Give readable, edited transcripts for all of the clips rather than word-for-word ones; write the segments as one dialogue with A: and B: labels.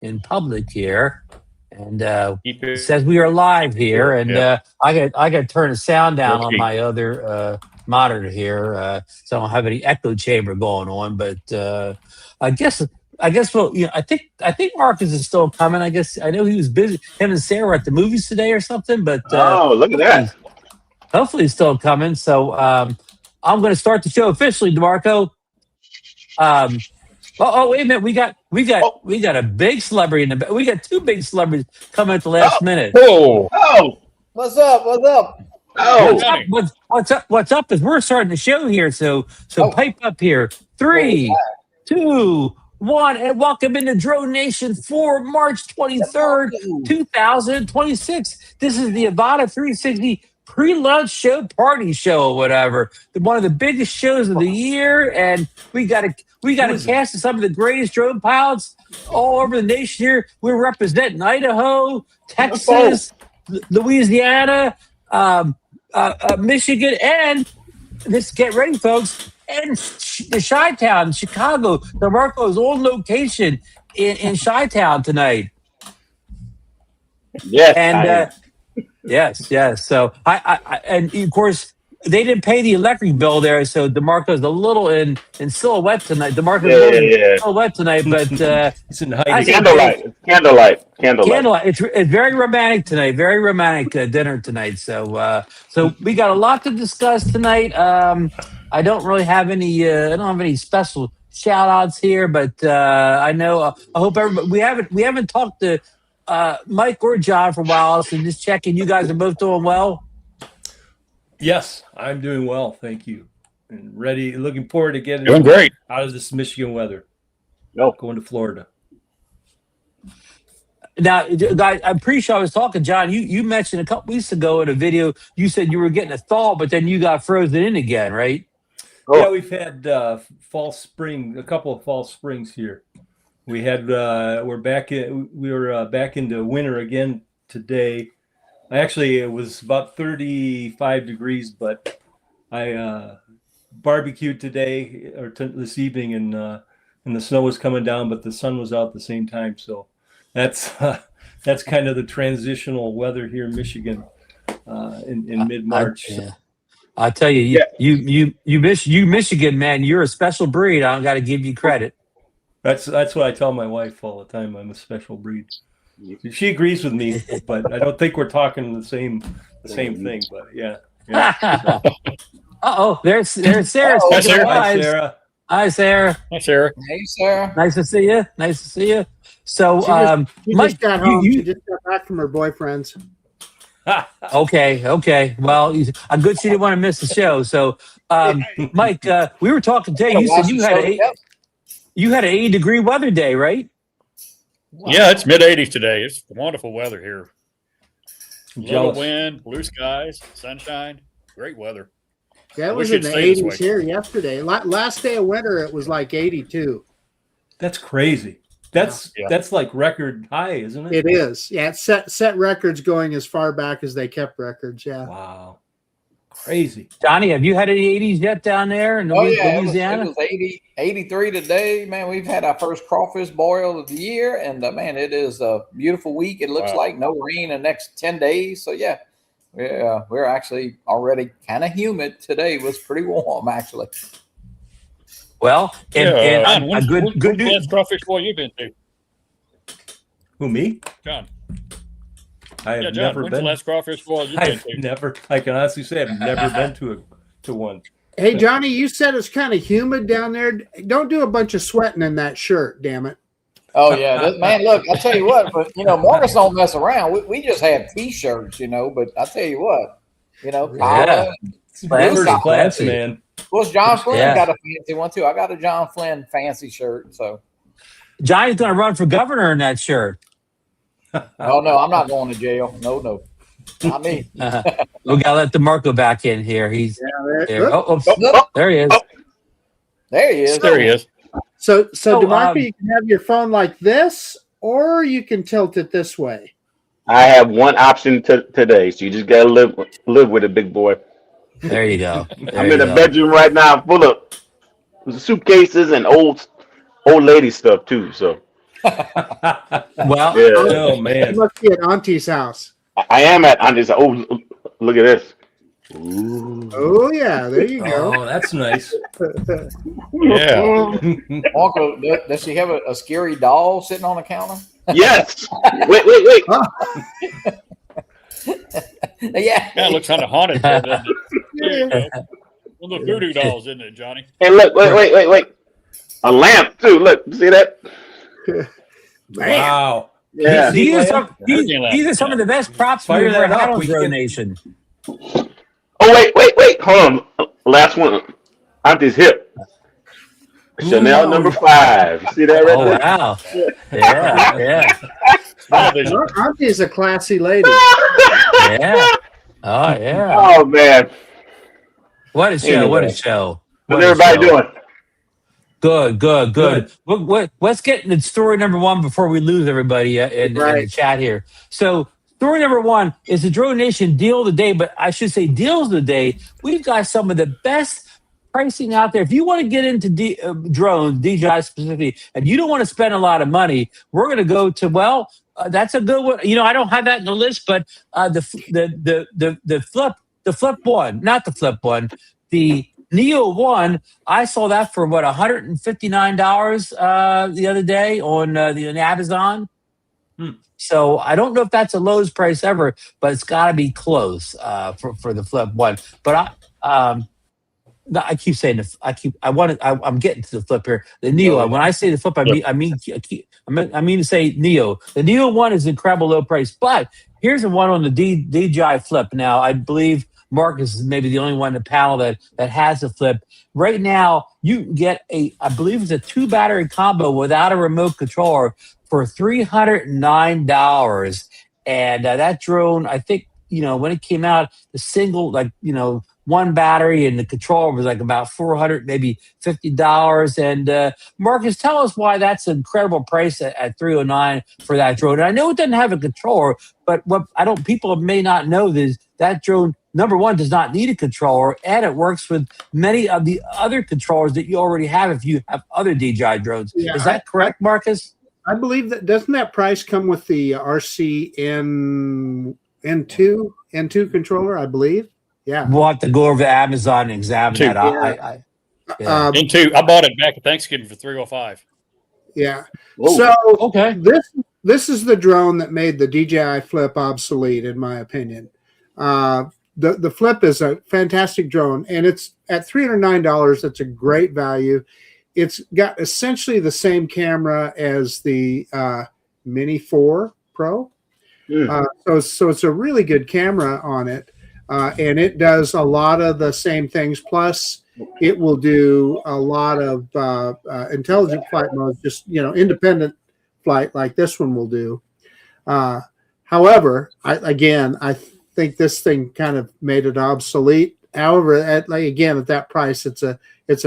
A: in public here, and it says we are live here. And I got to turn the sound down on my other monitor here, so I don't have any echo chamber going on. But I guess. Well, I think Marcus is still coming. I guess I know he was busy. Him and Sarah were at the movies today or something. But
B: look at that.
A: Hopefully, he's still coming. So I'm going to start the show officially, DeMarco. Wait a minute. We got a big celebrity in the. We got two big celebrities coming at the last minute.
C: What's up?
A: What's up? Is we're starting the show here. So pipe up here. 3, 2, 1, and welcome into Drone Nation for March 23rd, 2026. This is the Avata 360 pre-launch show, party show, or whatever. One of the biggest shows of the year, and we got a cast of some of the greatest drone pilots all over the nation here. We're representing Idaho, Texas, Louisiana, Michigan, and get ready, folks. And the Chi-Town, Chicago. DeMarco is on location in Chi-Town tonight.
B: Yes.
A: And yes. So I and of course they didn't pay the electric bill there, so DeMarco's a little in silhouette tonight. DeMarco's in silhouette tonight, but
B: it's in candlelight.
A: It's very romantic tonight. Very romantic dinner tonight. So we got a lot to discuss tonight. I don't really have any. I don't have any special shout outs here, but I know. I hope everybody. We haven't talked to Mike or John for a while, so just checking. You guys are both doing well.
D: Yes, I'm doing well, thank you, and ready. Looking forward to getting
E: doing great
D: out of this Michigan weather. Going to Florida.
A: Now, I'm pretty sure I was talking, John. You mentioned a couple weeks ago in a video. You said you were getting a thaw, but then you got frozen in again, right?
D: Yeah, we've had a couple of false springs here. We had we're back into winter again today. Actually, it was about 35 degrees, but I barbecued today this evening, and the snow was coming down, but the sun was out at the same time. So that's kind of the transitional weather here in Michigan in mid-March.
A: I tell you, you Michigan, man, you're a special breed. I don't got to give you credit.
D: That's what I tell my wife all the time. I'm a special breed. She agrees with me, but I don't think we're talking the same thing. But yeah.
A: There's Sarah.
D: Hi, Sarah.
A: Hi, Sarah.
E: Hey, Sarah.
C: Hey, Sarah.
A: Nice to see you. So,
F: she
A: Mike,
F: just got home. She just got back from her boyfriend's.
A: Okay. Well, I'm good. She didn't want to miss the show. So, Mike, we were talking today. You said you had an 80-degree weather day, right?
E: Wow. Yeah, it's mid-80s today. It's wonderful weather here. Little wind, blue skies, sunshine, great weather.
F: Yeah, it was in the 80s here yesterday. Last day of winter, it was like 82.
D: That's crazy. That's like record high, isn't it?
F: It is. Yeah, it's set records going as far back as they kept records. Yeah.
D: Wow. Crazy.
A: Johnny, have you had any 80s yet down there in Louisiana?
C: It was 83 today. Man, we've had our first crawfish boil of the year, and man, it is a beautiful week. It looks like no rain in the next 10 days. So yeah, we're actually already kind of humid. Today was pretty warm, actually.
A: Well, and a good news.
E: Crawfish boil you've been to?
D: Who, me?
E: John.
D: I have never been.
E: The last crawfish boil you've been to?
D: I can honestly say I've never been to one.
F: Hey, Johnny, you said it's kind of humid down there. Don't do a bunch of sweating in that shirt, damn it.
C: Oh, yeah. Man, look, I'll tell you what, but, Marcus don't mess around. We just have T-shirts, but I'll tell you what,
D: class, man.
C: Well, John Flynn got a fancy one, too. I got a John Flynn fancy shirt, so.
A: Johnny's going to run for governor in that shirt.
C: Oh, no, I'm not going to jail. No. Not me.
A: We got to let DeMarco back in here. He's there. There he is.
C: There he is.
F: So DeMarco, you can have your phone like this, or you can tilt it this way.
B: I have one option today, so you just got to live with it, big boy.
A: There you go.
B: I'm in a bedroom right now full of suitcases and old lady stuff, too, so.
A: Well,
B: Yeah.
D: Oh
F: You
D: man.
F: must be at Auntie's house.
B: I am at Auntie's. Oh, look at this. Ooh.
F: Oh yeah, there you go.
D: Oh, that's nice.
E: Yeah.
C: Uncle, does she have a scary doll sitting on the counter?
B: Yes. Wait.
C: Yeah.
E: Kind of looks kind of haunted, though, doesn't it? There you go. One of the voodoo dolls, isn't it, Johnny?
B: Hey, look. Wait. A lamp too. Look, see that?
D: Wow.
B: Yeah.
A: these are some,
E: Yeah.
A: these are some of the best props
D: Fire
A: we've ever
D: that
A: had
D: up.
A: on
D: We can-
A: DroneNation.
B: Oh wait. Hold on. Last one. Auntie's hip. Chanel number 5. See that right
A: Oh
B: there?
A: wow! Yeah.
E: Television.
F: Your Auntie's a classy lady.
A: Yeah. Oh yeah.
B: Oh man.
A: What a show!
B: Anyway.
A: What a show!
B: How's
A: What a
B: everybody
A: show.
B: doing?
A: Good. Let's get into story number 1 before we lose everybody in the
F: Right.
A: chat here. So, story number 1 is the DroneNation deal of the day, but I should say deals of the day. We've got some of the best pricing out there. If you want to get into drones, DJI specifically, and you don't want to spend a lot of money, we're going to go to that's a good one. You know, I don't have that in the list, but the Flip one, not the Flip one, the Neo 1, I saw that for $159 the other day on Amazon. So I don't know if that's the lowest price ever, but it's got to be close for the Flip 1. But I keep saying I'm getting to the Flip here. The Neo. When I say the Flip, I mean to say Neo. The Neo 1 is incredible low price, but here's the one on the DJI Flip. Now I believe Marcus is maybe the only one in the panel that has a Flip. Right now, you can get I believe it's a 2-battery combo without a remote controller for $309. And that drone, I think, when it came out, the single, 1 battery and the controller was like about $400, maybe $50. And Marcus, tell us why that's an incredible price at $309 for that drone. And I know it doesn't have a controller, but what people may not know is that drone, number 1, does not need a controller, and it works with many of the other controllers that you already have if you have other DJI drones.
F: Yeah,
A: Is that correct, Marcus?
F: I believe that doesn't that price come with the RC N2 controller, I believe. Yeah.
A: We'll have to go over to Amazon and examine that.
B: Yeah.
E: Into I bought it back at Thanksgiving for $305.
F: Yeah.
B: Whoa.
F: So
A: Okay.
F: this is the drone that made the DJI Flip obsolete, in my opinion. The Flip is a fantastic drone, and it's at $309. That's a great value. It's got essentially the same camera as the Mini 4 Pro. So it's a really good camera on it. And it does a lot of the same things. Plus, it will do a lot of intelligent flight modes, just independent flight like this one will do. However, I think this thing kind of made it obsolete. However, at that price, it's a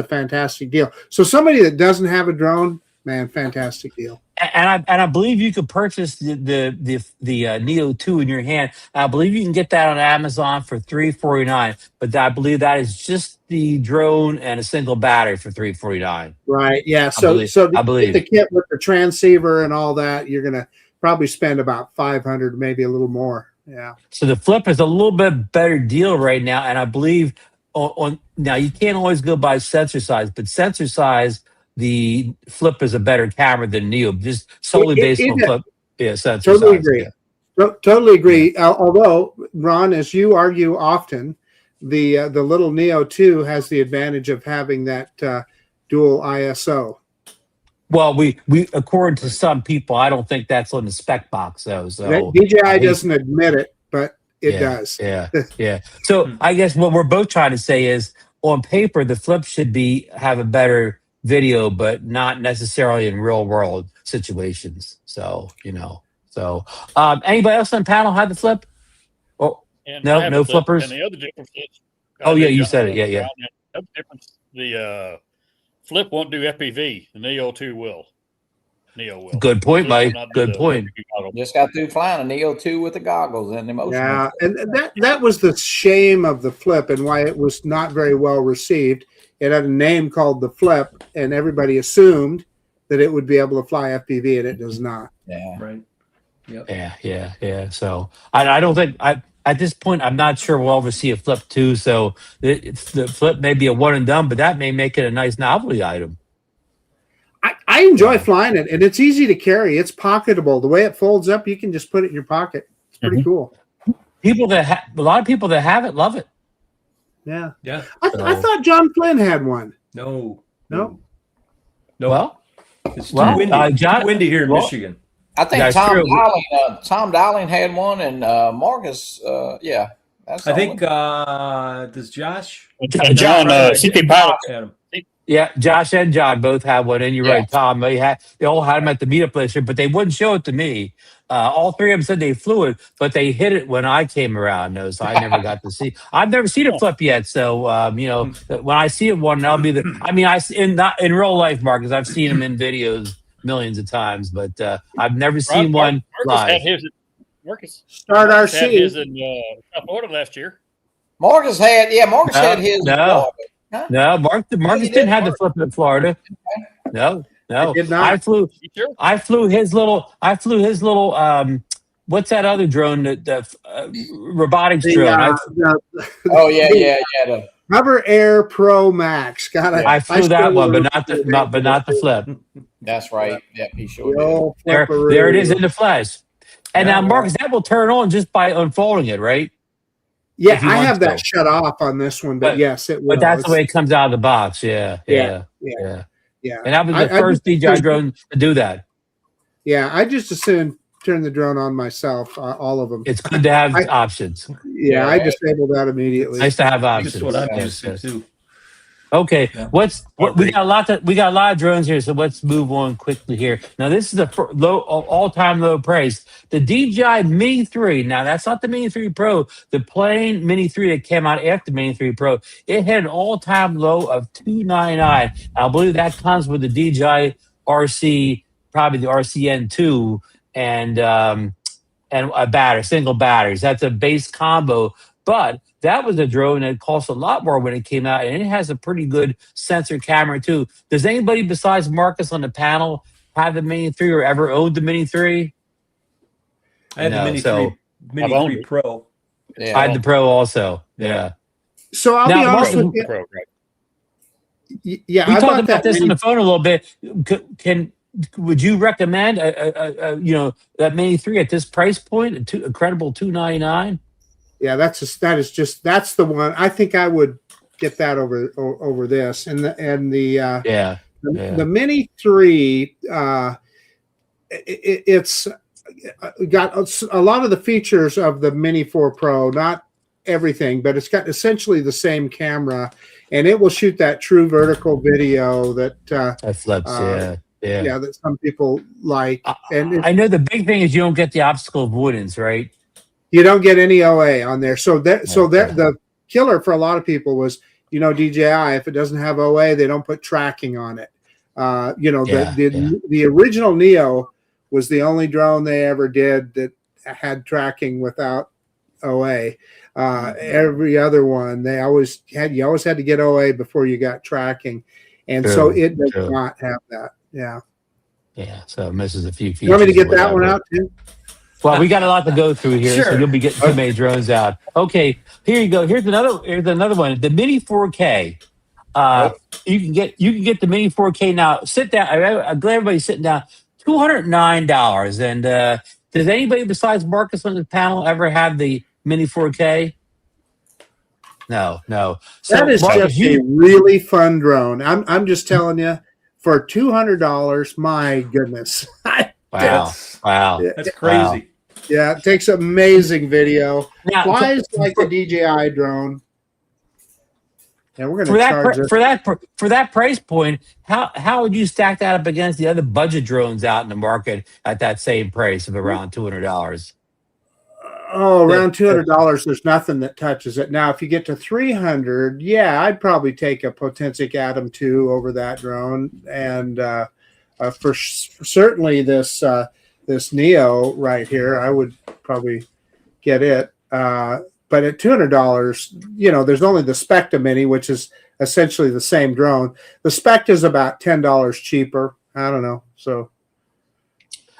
F: fantastic deal. So somebody that doesn't have a drone, man, fantastic deal.
A: And I believe you could purchase the Neo 2 in your hand. I believe you can get that on Amazon for $349. But I believe that is just the drone and a single battery for $349.
F: Right. Yeah.
A: I believe
F: the kit with the transceiver and all that, you're gonna probably spend about $500, maybe a little more. Yeah.
A: So the Flip is a little bit better deal right now, and I believe now you can't always go by sensor size, but sensor size, the Flip is a better camera than Neo, just solely based on Flip. Yeah, sensor
F: Totally
A: size.
F: agree.
A: Yeah.
F: Totally agree. Although, Ron, as you argue often, the little Neo 2 has the advantage of having that dual ISO.
A: Well, we according to some people, I don't think that's on the spec box though. So
F: DJI doesn't admit it, but it does.
A: Yeah. So I guess what we're both trying to say is, on paper, the Flip should have a better video, but not necessarily in real world situations. So anybody else on the panel have the Flip? Oh,
E: And
A: no flippers.
E: And the other difference is,
A: Oh yeah, you said it. Yeah.
E: The other difference, the Flip won't do FPV. The Neo 2 will. Neo will.
A: Good point,
E: Flip will
A: Mike.
E: not do
A: Good
E: the
A: point.
E: FPV model.
C: Just got through flying a Neo 2 with the goggles and the motion.
F: Yeah, and that was the shame of the Flip and why it was not very well received. It had a name called the Flip, and everybody assumed that it would be able to fly FPV, and it does not.
C: Yeah.
D: Right. Yep.
A: Yeah. So I don't think at this point I'm not sure we'll ever see a Flip 2. So the Flip may be a one and done, but that may make it a nice novelty item.
F: I enjoy flying it, and it's easy to carry. It's pocketable. The way it folds up, you can just put it in your pocket. It's pretty cool.
A: A lot of people that have it love it.
F: Yeah.
A: So-
F: I thought John Flynn had one.
D: No.
F: No.
A: Well,
D: It's too windy. Too windy here in Michigan.
C: I think
A: That's
C: Tom
A: true.
C: Tom Dowling had one, and Marcus, yeah. That's
D: I
C: the
D: think
C: only-
D: does Josh?
E: John, CP Pilot.
D: Adam.
A: yeah, Josh and John both have one, and you're right, Tom. They all had them at the meetup last year, but they wouldn't show it to me. All three of them said they flew it, but they hit it when I came around. No, so I never got to see. I've never seen a Flip yet, so when I see it one, I'll be the. I mean, not in real life, Marcus. I've seen them in videos millions of times, but I've never seen one live.
E: Marcus
F: Start
E: had
F: RC.
E: his in South Florida last year.
C: Marcus had his.
A: No.
C: Huh?
A: No, Marcus didn't have the Flip in Florida. No.
F: I did not.
A: I flew his little. What's that other drone? The robotics drone.
C: The
F: Hover Air Pro Max.
A: I flew that one, but not the Flip.
C: That's right. Yeah, he sure did.
A: There it is in the flesh. And now, Marcus, that will turn on just by unfolding it, right?
F: Yeah, I have that shut off on this one, but yes, it will.
A: But that's the way it comes out of the box. Yeah. And that was the first DJI drone to do that.
F: Yeah, I just assumed turn the drone on myself, all of them.
A: It's good to have options.
F: Yeah, I disabled that immediately.
A: Nice to have options.
D: That's what I'm used to too.
A: Okay, we got a lot of drones here, so let's move on quickly here. Now, this is the all-time low price. The DJI Mini 3. Now, that's not the Mini 3 Pro. The plain Mini 3 that came out after Mini 3 Pro. It had an all-time low of $299. I believe that comes with the DJI RC, probably the RCN2, and a battery, single batteries. That's a base combo, but that was a drone that cost a lot more when it came out, and it has a pretty good sensor camera too. Does anybody besides Marcus on the panel have the Mini 3 or ever owned the Mini 3?
D: I had the Mini 3 Pro.
A: Yeah. I had the Pro also. Yeah.
F: So I'll be honest with you. Yeah,
A: we talked about this on the phone a little bit. Would you recommend that Mini 3 at this price point, a credible $299?
F: Yeah, that's the one. I think I would get that over this, and the Mini 3. It's got a lot of the features of the Mini 4 Pro, not everything, but it's got essentially the same camera, and it will shoot that true vertical video that
A: flips.
F: That some people like. And
A: I know the big thing is you don't get the obstacle avoidance, right?
F: You don't get any OA on there. So the killer for a lot of people was, DJI, if it doesn't have OA, they don't put tracking on it. The original Neo was the only drone they ever did that had tracking without OA. Every other one, you always had to get OA before you got tracking. And so it does not have that. Yeah.
A: Yeah. So it misses a few features.
F: You want me to get that one out too?
A: Well, we got a lot to go through here, so you'll be getting too many drones out. Okay, here you go. Here's another one. The Mini 4K. You can get the Mini 4K now. Sit down. I'm glad everybody's sitting down. $209. And does anybody besides Marcus on the panel ever have the Mini 4K? No. So
F: that is Marcus, just a really fun drone. I'm just telling you, for $200, my goodness.
A: Wow.
D: That's crazy.
F: Wow. Yeah, it takes amazing video. Flies like the DJI drone. And we're going to charge
A: for that price point. How would you stack that up against the other budget drones out in the market at that same price of around $200?
F: Oh, around $200, there's nothing that touches it. Now, if you get to $300, I'd probably take a Potensic Atom 2 over that drone, and for certainly this Neo right here, I would probably get it. But at $200, there's only the Spectre Mini, which is essentially the same drone. The Spectre is about $10 cheaper. I don't know. So,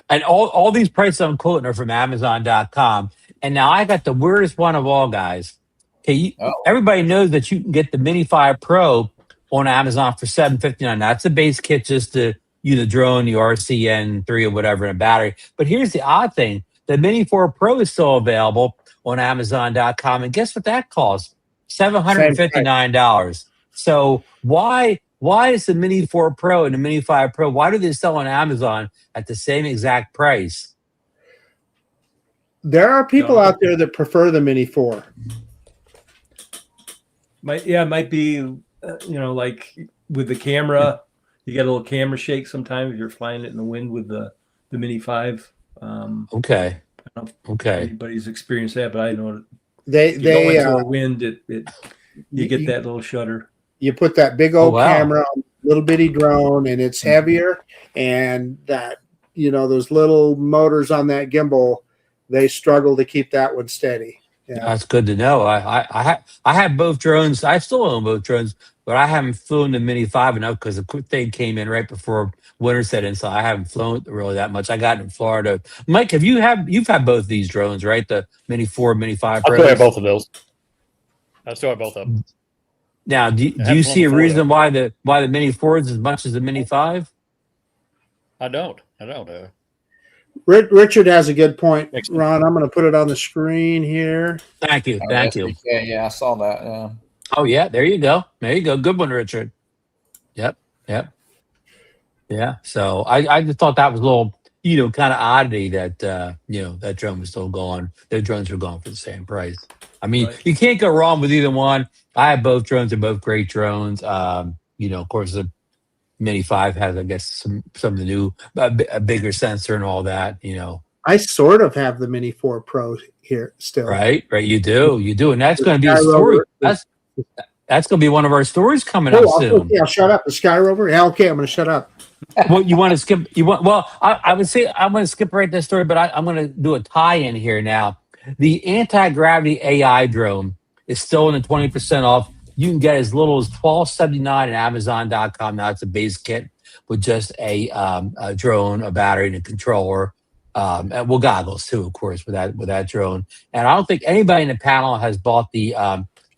A: and all these prices I'm quoting are from Amazon.com. And now I got the weirdest one of all, guys. Okay, everybody knows that you can get the Mini 5 Pro on Amazon for $759. That's the base kit, just the drone, the RCN3 or whatever, and a battery. But here's the odd thing: the Mini 4 Pro is still available on Amazon.com, and guess what that costs? $759. So why is the Mini 4 Pro and the Mini 5 Pro, why do they sell on Amazon at the same exact price?
F: there are people out there that prefer the Mini 4.
D: It might be, like with the camera, you get a little camera shake sometimes if you're flying it in the wind with the Mini 5.
A: Okay.
D: I don't know if
A: Okay.
D: anybody's experienced that, but I know
F: They
D: go into a wind, you get that little shudder.
F: You put that big old camera on a little bitty drone, and it's heavier, and that those little motors on that gimbal, they struggle to keep that one steady. Yeah.
A: That's good to know. I have both drones. I still own both drones, but I haven't flown the Mini 5 enough because the thing came in right before winter set in, so I haven't flown really that much. I got it in Florida. Mike, you've had both these drones, right? The Mini 4, Mini 5 Pro.
E: I still have both of those. I still have both of them.
A: Now, do you see a reason why the Mini 4 is as much as the Mini 5?
E: I don't.
F: Richard has a good point. Ron, I'm going to put it on the screen here.
A: Thank you. Thank you.
C: Yeah, I saw that. Yeah.
A: Oh, yeah. There you go. Good one, Richard. Yep. Yeah. So I just thought that was a little, kind of oddity that, that drone was still going. Their drones were going for the same price. I mean, You can't go wrong with either one. I have both drones. They're both great drones. Of course, the Mini 5 has, I guess, some of the new, a bigger sensor and all that,
F: I sort of have the Mini 4 Pro here still.
A: Right. You do. And that's going to be a story. That's going to be one of our stories coming up soon.
F: Okay, I'll shut up. The Skyrover? Yeah, okay, I'm going to shut up.
A: Well, you want to skip? I would say I'm going to skip right this story, but I'm going to do a tie-in here now. The AntiGravity AI drone is still in the 20% off. You can get as little as $12.79 at Amazon.com. Now it's a base kit with just a drone, a battery, and a controller, and goggles too, of course, with that drone. And I don't think anybody in the panel has bought the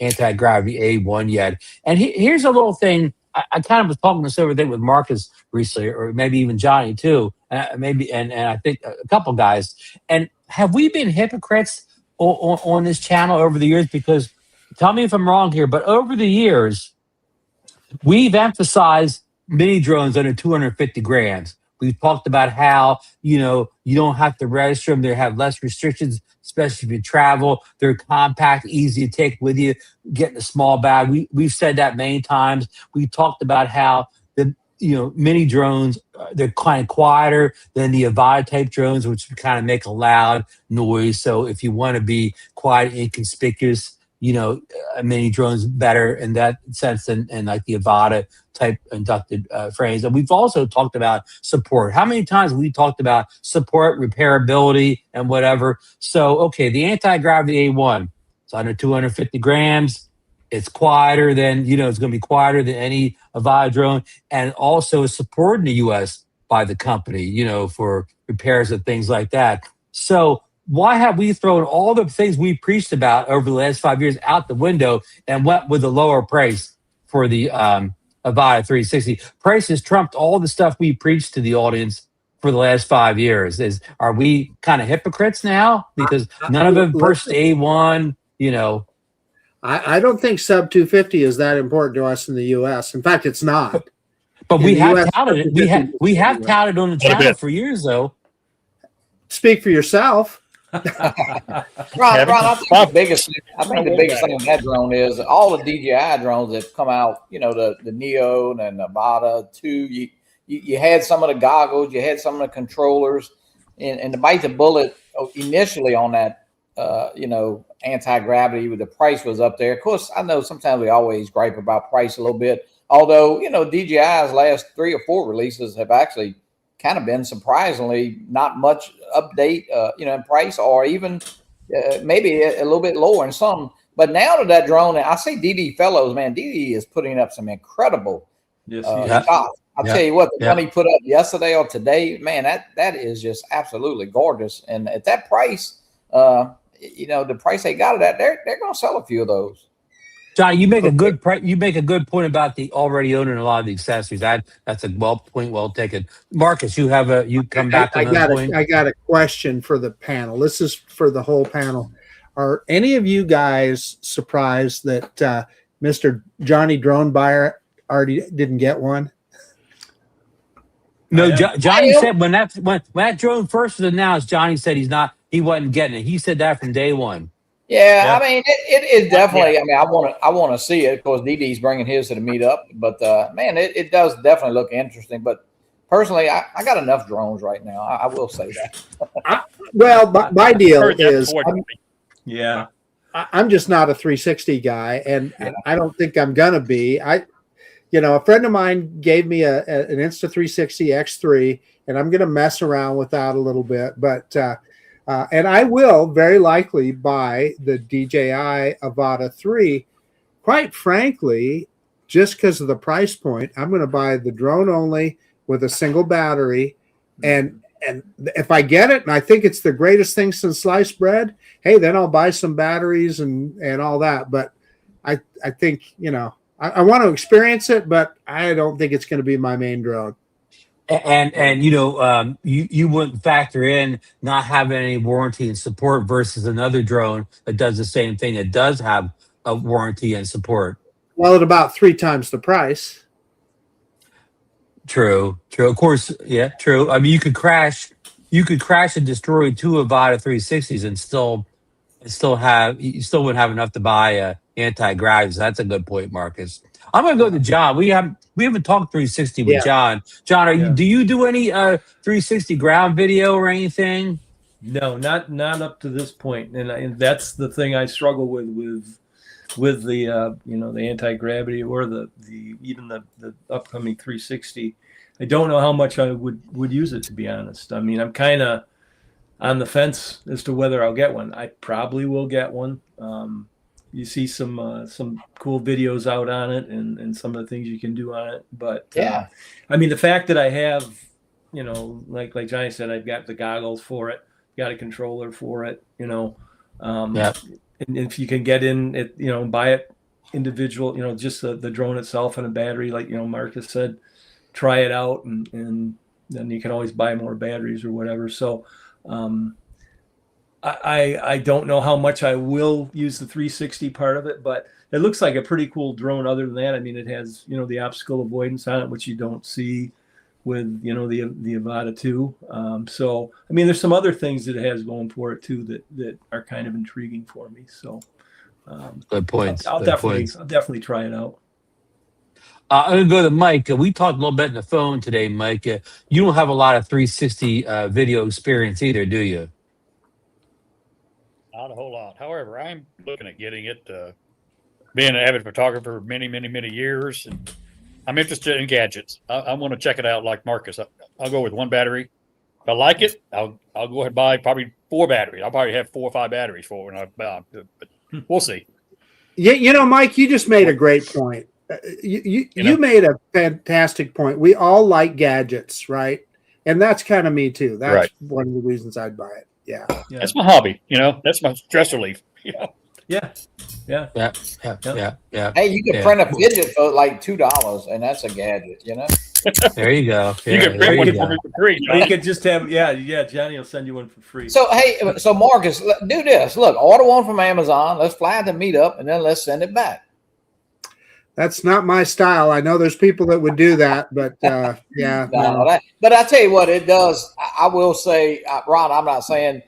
A: AntiGravity A1 yet. And here's a little thing. I kind of was talking this over there with Marcus recently, or maybe even Johnny too, and I think a couple guys. And have we been hypocrites on this channel over the years? Because tell me if I'm wrong here, but over the years, we've emphasized mini drones under 250 grams. We've talked about how, you don't have to register them. They have less restrictions, especially if you travel. They're compact, easy to take with you, get in a small bag. We've said that many times. We talked about how the mini drones, they're kind of quieter than the Avata type drones, which kind of make a loud noise. So if you want to be quiet and inconspicuous, a mini drone's better in that sense than like the Avata type inducted frames. And we've also talked about support. How many times have we talked about support, repairability, and whatever? So, okay, the AntiGravity A1, it's under 250 grams. It's quieter than, it's going to be quieter than any Avata drone, and also is supported in the U.S. by the company, for repairs and things like that. So why have we thrown all the things we preached about over the last 5 years out the window and went with a lower price for the Avata 360? Price has trumped all the stuff we preached to the audience for the last 5 years. Are we kind of hypocrites now? Because none of them versus A1,
F: I don't think sub 250 is that important to us in the U.S. In fact, it's not.
A: But we have touted it. We have touted on the channel for years, though.
F: Speak for yourself.
C: Ron, I think the biggest thing in that drone is all the DJI drones that come out, the Neo and the Avata 2, you had some of the goggles, you had some of the controllers, and to bite the bullet initially on that, anti-gravity, with the price was up there. Of course, I know sometimes we always gripe about price a little bit, although, DJI's last 3 or 4 releases have actually kind of been surprisingly not much update, in price, or even maybe a little bit lower in some. But now that drone, I say DD Fellows, man, DD is putting up some incredible shots. I'll tell you what, the one he put up yesterday or today, man, that is just absolutely gorgeous. And at that price, the price they got it at, they're going to sell a few of those.
A: John, you make a good you make a good point about the already owning a lot of the accessories. That's a point well taken. Marcus, you come back to another point.
F: I got a question for the panel. This is for the whole panel. Are any of you guys surprised that Mr. Johnny Drone Buyer already didn't get one?
A: No, Johnny said when that drone first was announced, Johnny said he wasn't getting it. He said that from day one.
C: Yeah, I mean, it is definitely. Yeah. I mean, I want to see it because DD's bringing his to the meetup. But man, it does definitely look interesting. But personally, I got enough drones right now. I will say that.
F: My deal is, I'm just not a 360 guy, and I don't think I'm gonna be. A friend of mine gave me an Insta360 X3, and I'm gonna mess around with that a little bit, but. And I will very likely buy the DJI Avata 3. Quite frankly, just because of the price point, I'm going to buy the drone only with a single battery. And if I get it and I think it's the greatest thing since sliced bread, hey, then I'll buy some batteries and all that. But I think, I want to experience it, but I don't think it's going to be my main drone.
A: And you wouldn't factor in not having any warranty and support versus another drone that does the same thing that does have a warranty and support.
F: Well, at about 3 times the price.
A: True. Of course, yeah, true. I mean, you could crash and destroy 2 Avata 360s and you still wouldn't have enough to buy a anti-gravity. So that's a good point, Marcus. I'm gonna go to John. We haven't talked 360 with John. John, do you do any 360 ground video or anything?
D: No, not up to this point. And that's the thing I struggle with the the anti-gravity or the upcoming 360. I don't know how much I would use it, to be honest. I mean, I'm kind of on the fence as to whether I'll get one. I probably will get one. You see some cool videos out on it and some of the things you can do on it. But I mean, the fact that I have, like Johnny said, I've got the goggles for it, got a controller for it, and if you can get in it, buy it individual, just the drone itself and a battery, like, Marcus said, try it out and then you can always buy more batteries or whatever. So, I don't know how much I will use the 360 part of it, but it looks like a pretty cool drone. Other than that, I mean, it has the obstacle avoidance on it, which you don't see with the Avata 2. So I mean, there's some other things that it has going for it too that are kind of intriguing for me. So
A: good points.
D: I'll definitely try it out.
A: I'm gonna go to Mike. We talked a little bit on the phone today, Mike. You don't have a lot of 360 video experience either, do you?
E: Not a whole lot. However, I'm looking at getting it. Being an avid photographer for many, many, many years, and I'm interested in gadgets. I want to check it out, like Marcus. I'll go with 1 battery. If I like it, I'll go ahead and buy probably 4 batteries. I'll probably have 4 or 5 batteries for it when I buy, but we'll see.
F: Yeah, Mike, you just made a great point. You made a fantastic point. We all like gadgets, right? And that's kind of me too. That's one of the reasons I'd buy it. Yeah.
E: That's my hobby. That's my stress relief.
D: Yeah.
C: Hey, you can print a fidget for like $2, and that's a gadget.
A: There you go.
E: You can print one for me for free.
D: You could just have Johnny will send you one for free.
C: So hey, Marcus, do this. Look, order one from Amazon. Let's fly to meetup, and then let's send it back.
F: That's not my style. I know there's people that would do that, but yeah.
C: But I tell you what, it does. I will say, Ron, I'm not saying.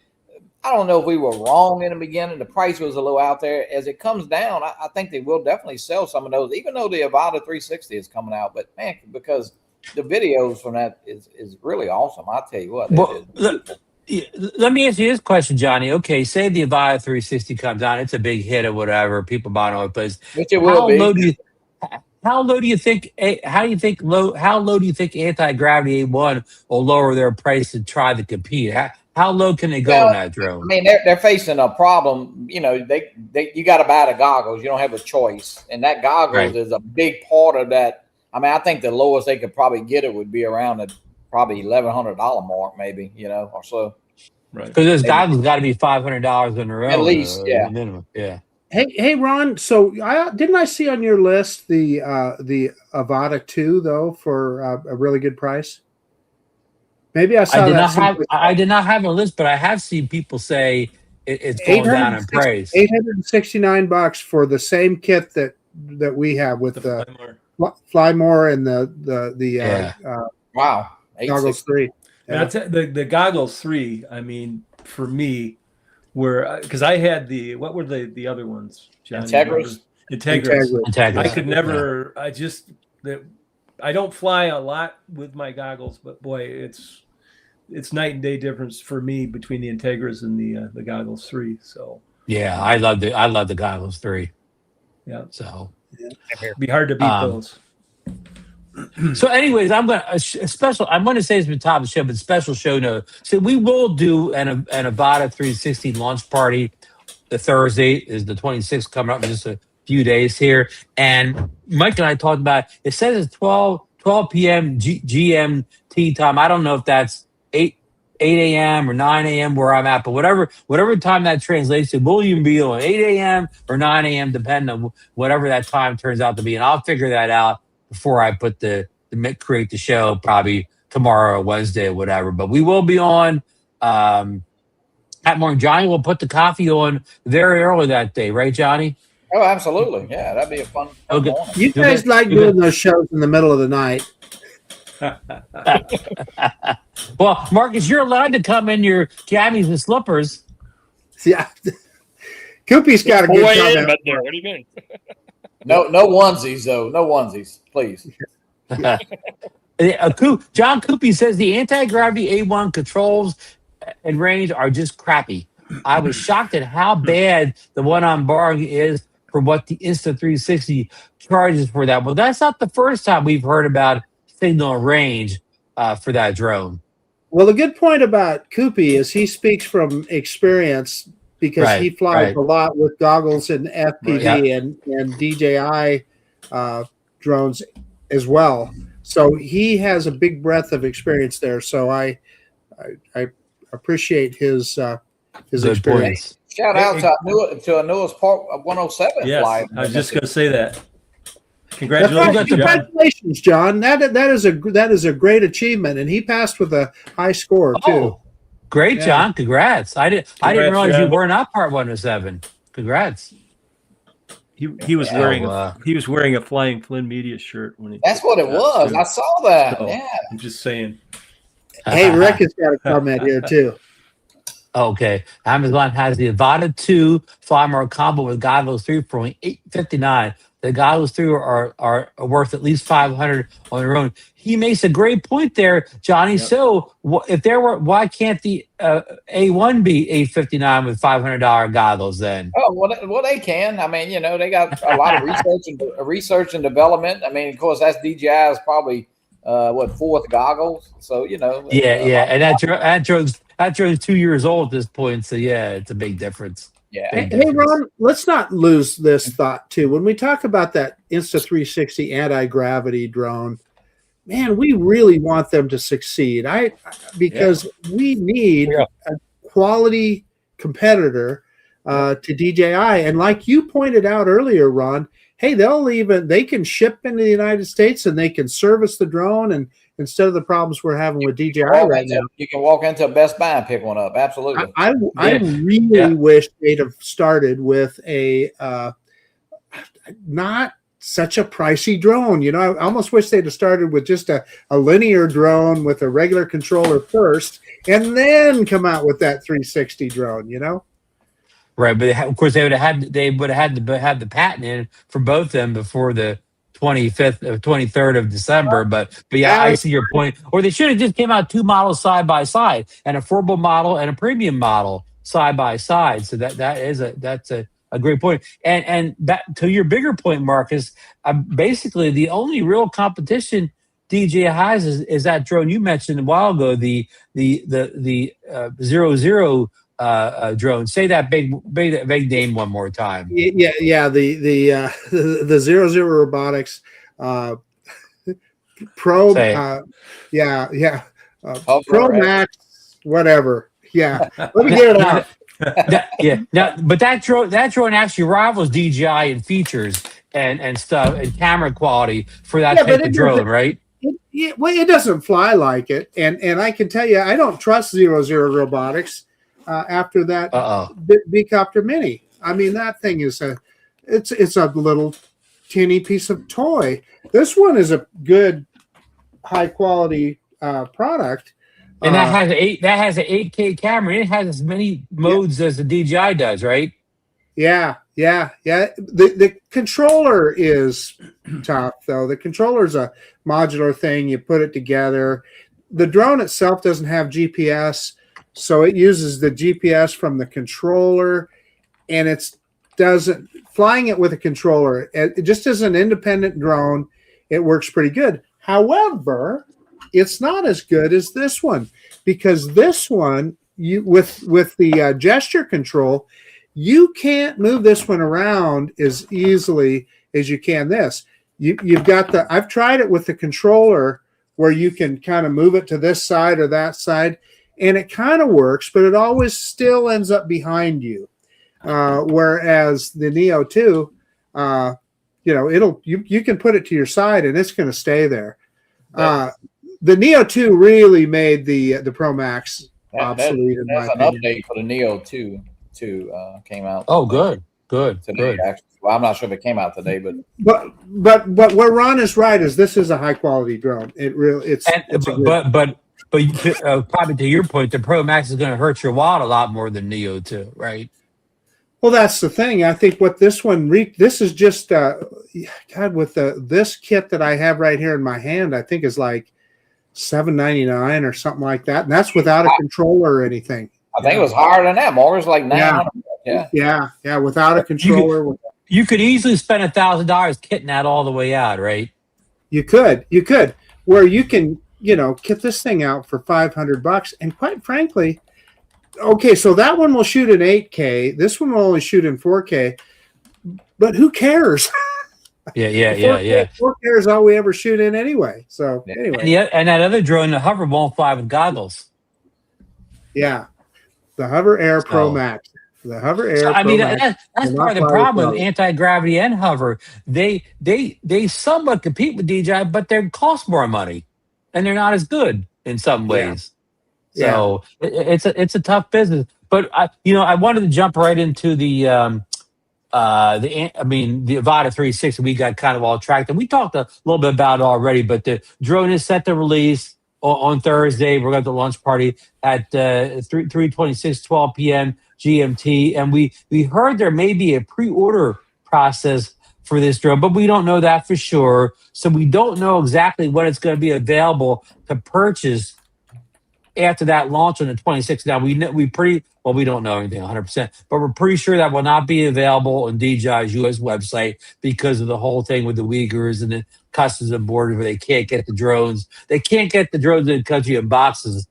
C: I don't know if we were wrong in the beginning. The price was a little out there. As it comes down, I think they will definitely sell some of those, even though the Avata 360 is coming out. But man, because the videos from that is really awesome. I'll tell you what.
A: Well, let me ask you this question, Johnny. Okay, say the Avata 360 comes out, it's a big hit or whatever. People buy it all place.
C: Which it will be.
A: How low do you think AntiGravity A1 will lower their price to try to compete? How low can they go in that drone?
C: I mean, they're facing a problem. You got to buy the goggles. You don't have a choice, and that goggles is a big part of that I mean, I think the lowest they could probably get it would be around the probably $1,100 mark, maybe, or so.
D: Right.
A: Because those goggles got to be $500 on their own.
C: At least, yeah.
A: Minimum. Yeah.
F: Hey, Ron. So didn't I see on your list the Avata 2 though for a really good price? Maybe I saw that.
A: I did not have a list, but I have seen people say it's going down in price.
F: $869 for the same kit that we have with the Flymore and the
C: wow,
F: goggles 3.
D: Yeah. The goggles 3. I mean, for me, were because I had what were the other ones?
C: Integras.
D: I could never. I don't fly a lot with my goggles, but boy, it's night and day difference for me between the Integras and the goggles 3. So
A: yeah, I love the goggles 3.
D: Yeah,
A: so
D: it'd be hard to beat those.
A: So, anyways, I'm going to say this at the top of the show, but special show note. So we will do an Avata 360 launch party. The Thursday is the 26th, coming up in just a few days here. And Mike and I talked about it. Says it's 12 p.m. GMT time. I don't know if that's 8 a.m. or 9 a.m. where I'm at, but whatever time that translates to, we'll even be on 8 a.m. or 9 a.m. depending on whatever that time turns out to be. And I'll figure that out before I put create the show, probably tomorrow or Wednesday or whatever. But we will be on that morning. Johnny will put the coffee on very early that day, right, Johnny?
C: Oh, absolutely. Yeah, that'd be a fun morning.
F: You guys like doing those shows in the middle of the night.
A: Well, Marcus, you're allowed to come in your jammies and slippers.
F: Yeah. Koopy's got a good comment.
E: What do you mean?
C: No onesies, though. No onesies, please.
A: John Koopy says the AntiGravity A1 controls and range are just crappy. I was shocked at how bad the one I'm borrowing is for what the Insta360 charges for that. Well, that's not the first time we've heard about signal and range for that drone.
F: Well, the good point about Koopy is he speaks from experience because he flies a lot with goggles and FPV and DJI drones as well. So he has a big breadth of experience there. So I appreciate his experience.
C: Shout out to our newest Part 107 flight.
D: I was just going to say that. Congratulations,
F: John. That is a great achievement, and he passed with a high score too.
A: Oh, great, John! Congrats. I didn't realize you were not Part 107. Congrats.
D: He was wearing a Flying Flynn Media shirt when he.
C: That's what it was. I saw that.
D: So, I'm just saying.
F: Hey, Rick has got a comment here too.
A: Okay, Amazon has the Avata 2 Flymore combo with goggles 3 for only $859. The goggles 3 are worth at least $500 on their own. He makes a great point there, Johnny. Yep. So why can't the A1 be $859 with $500 goggles then?
C: Oh, well, they can. I mean, they got a lot of research and development. I mean, of course, that's DJI's probably fourth goggles. So
A: and that drone's 2 years old at this point. So it's a big difference.
C: Yeah.
F: Hey, Ron, let's not lose this thought too. When we talk about that Insta360 anti-gravity drone, man, we really want them to succeed. Because we need a quality competitor to DJI. And like you pointed out earlier, Ron, hey, they can ship into the United States and they can service the drone, and instead of the problems we're having with DJI right now.
C: You can walk into a Best Buy and pick one up. Absolutely.
F: I really wish they'd have started with a not such a pricey drone. I almost wish they'd have started with just a linear drone with a regular controller first, and then come out with that 360 drone.
A: Right, but of course they would have had to have the patent in for both of them before the 25th or 23rd of December. But I see your point. Or they should have just came out 2 models side by side, an affordable model and a premium model side by side. So that's a great point. And back to your bigger point, Marcus, basically the only real competition DJI has is that drone you mentioned a while ago, the 00 drone. Say that big name one more time.
F: The 00 Robotics. Pro,
A: Say it.
F: yeah,
C: Hover,
F: Pro
C: right?
F: Max, whatever. Yeah, let me get it out.
A: But that drone actually rivals DJI in features and stuff and camera quality for that
F: Yeah,
A: type
F: but
A: of drone, right?
F: it doesn't fly like it, and I can tell you, I don't trust 00 Robotics after that Bcopter Mini. I mean, that thing is it's a little tinny piece of toy. This one is a good, high quality product.
A: And that has an 8K camera. It has as many modes as the DJI does, right?
F: Yeah. The controller is tough, though. The controller is a modular thing. You put it together. The drone itself doesn't have GPS, so it uses the GPS from the controller, and flying it with a controller. It just as an independent drone, it works pretty good. However, it's not as good as this one, because this one, with the gesture control, you can't move this one around as easily as you can this. You've got I've tried it with the controller where you can kind of move it to this side or that side, and it kind of works, but it always still ends up behind you. Whereas the Neo 2, you can put it to your side and it's going to stay there. The Neo 2 really made the Pro Max obsolete.
C: There's an update for the Neo 2 came out.
A: Oh, good.
C: Today, actually. Well, I'm not sure if it came out today, but
F: where Ron is right is this is a high quality drone.
A: But probably to your point, the Pro Max is going to hurt your wallet a lot more than Neo 2, right?
F: Well, that's the thing. I think what this one this is just God, with this kit that I have right here in my hand, I think is like $7.99 or something like that, and that's without a controller or anything.
C: I think it was higher than that. More, it was like $900.
F: Yeah, without a controller.
A: You could easily spend $1,000 kitting that all the way out, right?
F: You could, where you can, kit this thing out for $500, and quite frankly, okay, so that one will shoot in 8K. This one will only shoot in 4K, but who cares?
A: Yeah.
F: 4K is all we ever shoot in anyway. So anyway,
A: and that other drone, the Hover, won't fly with goggles.
F: Yeah, the Hover Air Pro Max. The Hover Air.
A: I mean, that's part of the problem with anti-gravity and Hover. They somewhat compete with DJI, but they cost more money, and they're not as good in some ways. So it's a tough business. But I wanted to jump right into the Avata 360. We got kind of all tracked, and we talked a little bit about it already. But the drone is set to release on Thursday. We're going to the launch party at 3/26, 12 p.m. GMT, and we heard there may be a pre-order process for this drone, but we don't know that for sure. So we don't know exactly when it's going to be available to purchase after that launch on the 26th. Now we don't know anything 100%, but we're pretty sure that will not be available on DJI's US website because of the whole thing with the Uyghurs and the customs and borders where they can't get the drones. They can't get the drones in the country in boxes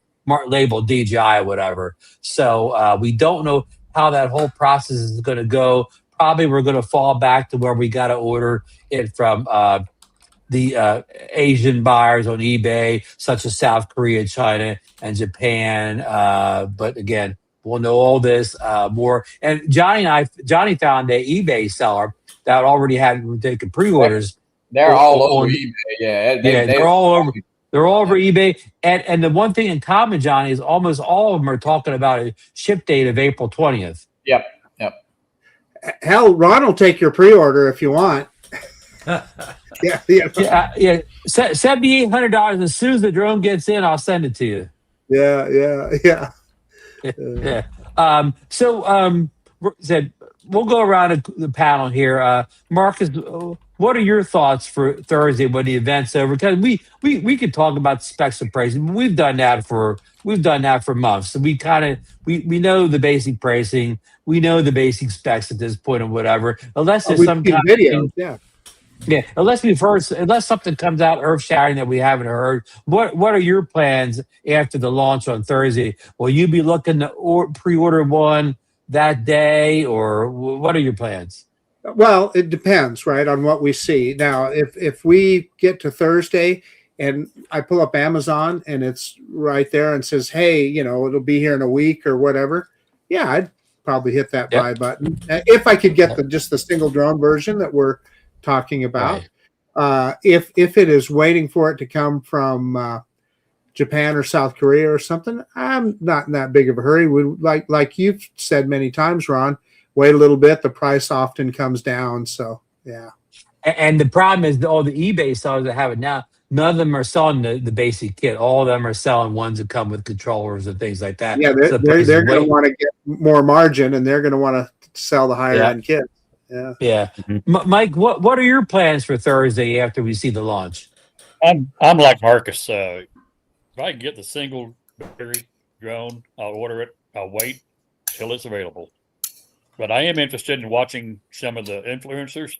A: labeled DJI or whatever. So we don't know how that whole process is going to go. Probably we're going to fall back to where we got to order it from the Asian buyers on eBay, such as South Korea, China, and Japan. But again, we'll know all this more. And Johnny found an eBay seller that already had taken pre-orders.
C: They're all over eBay. Yeah,
A: they're all over. They're all over eBay. And the one thing in common, Johnny, is almost all of them are talking about a ship date of April 20th.
C: Yep.
F: Hell, Ron will take your pre-order if you want. Yeah.
A: $7,800. As soon as the drone gets in, I'll send it to you.
F: Yeah.
A: Said we'll go around the panel here. Marcus, what are your thoughts for Thursday when the event's over? Because we could talk about the specs of pricing. We've done that for months. So we know the basic pricing. We know the basic specs at this point or whatever. Unless there's some kind of video. Yeah, unless something comes out earth-shattering that we haven't heard. What are your plans after the launch on Thursday? Will you be looking to pre-order one that day, or what are your plans?
F: Well, it depends, right, on what we see. Now, if we get to Thursday and I pull up Amazon and it's right there and says, hey, you know, it'll be here in a week or whatever. Yeah, I'd probably hit that buy button if I could get just the single drone version that we're talking about. If it is waiting for it to come from Japan or South Korea or something, I'm not in that big of a hurry. We like you've said many times, Ron, wait a little bit. The price often comes down. So yeah.
A: And the problem is all the eBay sellers that have it now, none of them are selling the basic kit. All of them are selling ones that come with controllers and things like that.
F: Yeah, they're going to want to get more margin, and they're going to want to sell the higher end kit. Yeah.
A: Yeah. Mike, what are your plans for Thursday after we see the launch?
E: I'm like Marcus. If I can get the single battery drone, I'll order it. I'll wait till it's available. But I am interested in watching some of the influencers,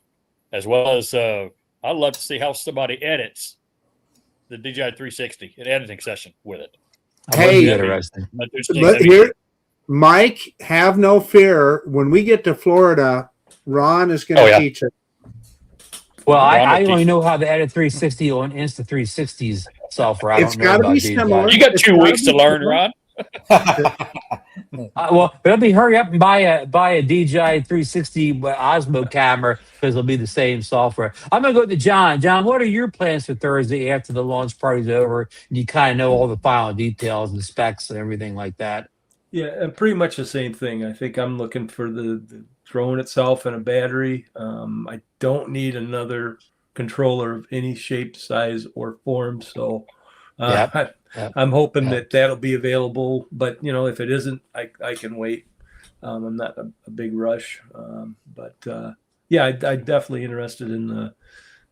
E: as well as I'd love to see how somebody edits the DJI 360, an editing session with it.
F: Hey,
A: interesting.
F: Mike, have no fear. When we get to Florida, Ron is going to teach it.
A: Well, I only know how to edit 360 on Insta360's software.
F: It's got to be similar.
E: You got 2 weeks to learn, Ron.
A: Well, let me hurry up and buy a DJI 360 Osmo camera because it'll be the same software. I'm gonna go to John. John, what are your plans for Thursday after the launch party's over and you kind of know all the final details and specs and everything like that?
D: Yeah, and pretty much the same thing. I think I'm looking for the drone itself and a battery. I don't need another controller of any shape, size, or form. So I'm hoping that that'll be available. But, you know, if it isn't, I can wait. I'm not a big rush. Yeah, I'm definitely interested in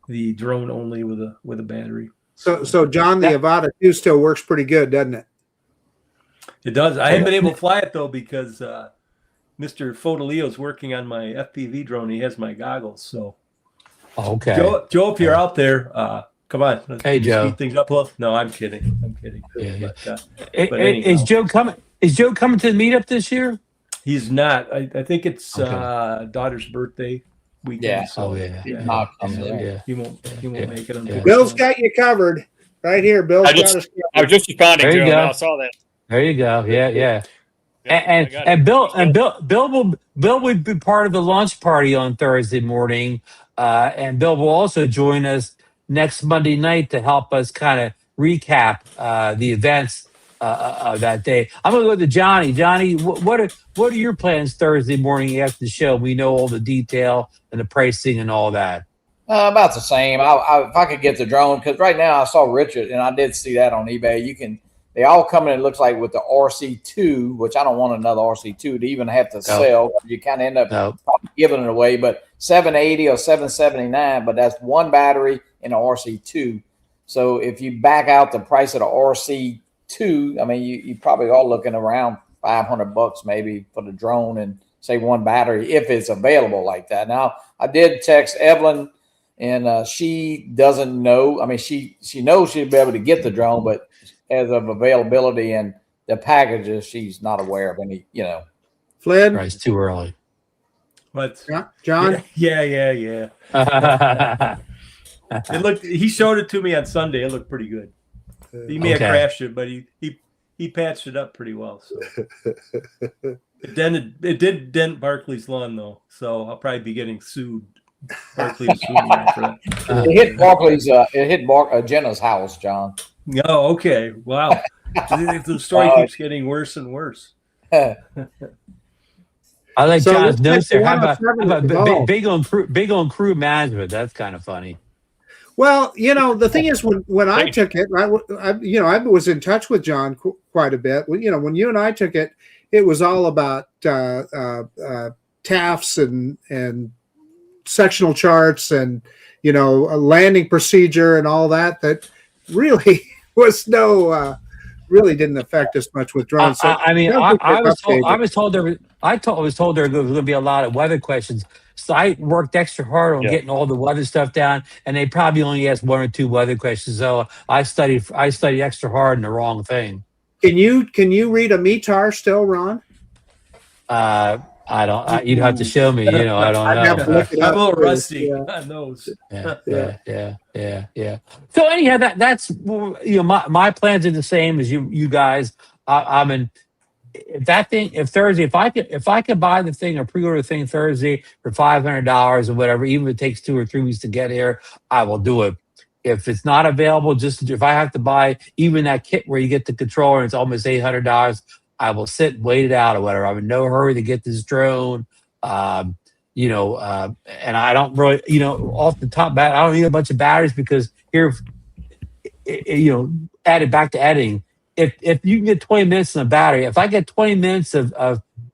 D: the drone only with a battery.
F: So John, the Avata 2 still works pretty good, doesn't it?
D: It does. I haven't been able to fly it, though, because Mr. Fotolio's working on my FPV drone. He has my goggles. So,
A: okay.
D: Joe, if you're out there, come on.
A: Hey, Joe.
D: Speed things up a little. No, I'm kidding.
A: Yeah.
D: But anyhow.
A: Is Joe coming? Is Joe coming to the meetup this year?
D: He's not. I think it's daughter's birthday weekend.
C: Yeah.
D: So,
C: He's not coming.
D: He won't make it.
F: Bill's got you covered right here. Bill's got us covered.
E: I was just responding to him. I saw that.
A: There you go. Yeah. And Bill will be part of the launch party on Thursday morning, and Bill will also join us next Monday night to help us kind of recap the events of that day. I'm going to go to Johnny. Johnny, what are your plans Thursday morning after the show? We know all the detail and the pricing and all that.
C: About the same. If I could get the drone, because right now I saw Richard, and I did see that on eBay. They all come in, it looks like, with the RC2, which I don't want another RC2 to even have to sell. You kind of end up giving it away. But 780 or 779, but that's one battery in an RC2. So if you back out the price of the RC2, I mean, you probably are looking around $500 maybe for the drone and say one battery if it's available like that. Now, I did text Evelyn, and she doesn't know. I mean, she knows she'll be able to get the drone, but as of availability and the packages, she's not aware of any,
F: Flynn?
A: Right, it's too early.
D: What?
F: John?
D: Yeah. He showed it to me on Sunday. It looked pretty good. He may have crashed it, but he patched it up pretty well. So it did dent Barkley's lawn, though. So I'll probably be getting sued. Barkley is suing me for that.
C: It hit Jenna's house, John.
D: Oh, okay. Wow. The story keeps getting worse and worse.
A: I like John's notes there. How about big on crew management? That's kind of funny.
F: Well, the thing is, when I took it, I was in touch with John quite a bit. When you and I took it, it was all about TAFs and sectional charts and a landing procedure and all that really was really didn't affect us much with drones. So
A: I was told there was going to be a lot of weather questions. So I worked extra hard on getting all the weather stuff down, and they probably only asked one or two weather questions. So I studied extra hard in the wrong thing.
F: Can you read a METAR still, Ron?
A: I don't. You'd have to show me. You know, I don't
F: I'd have to
A: know.
F: look it
D: I'm
F: up
D: a little
F: first,
D: rusty
F: yeah.
D: on those.
A: Yeah. So anyhow, that's you know, my plans are the same as you guys. I'm in. If Thursday, if I could buy the thing or pre-order the thing Thursday for $500 or whatever, even if it takes 2 or 3 weeks to get here, I will do it. If it's not available, just if I have to buy even that kit where you get the controller and it's almost $800, I will sit and wait it out or whatever. I'm in no hurry to get this drone. You know, and I don't really, you know, off the top bat, I don't need a bunch of batteries because here, you know, added back to editing. If you can get 20 minutes in a battery, if I get 20 minutes of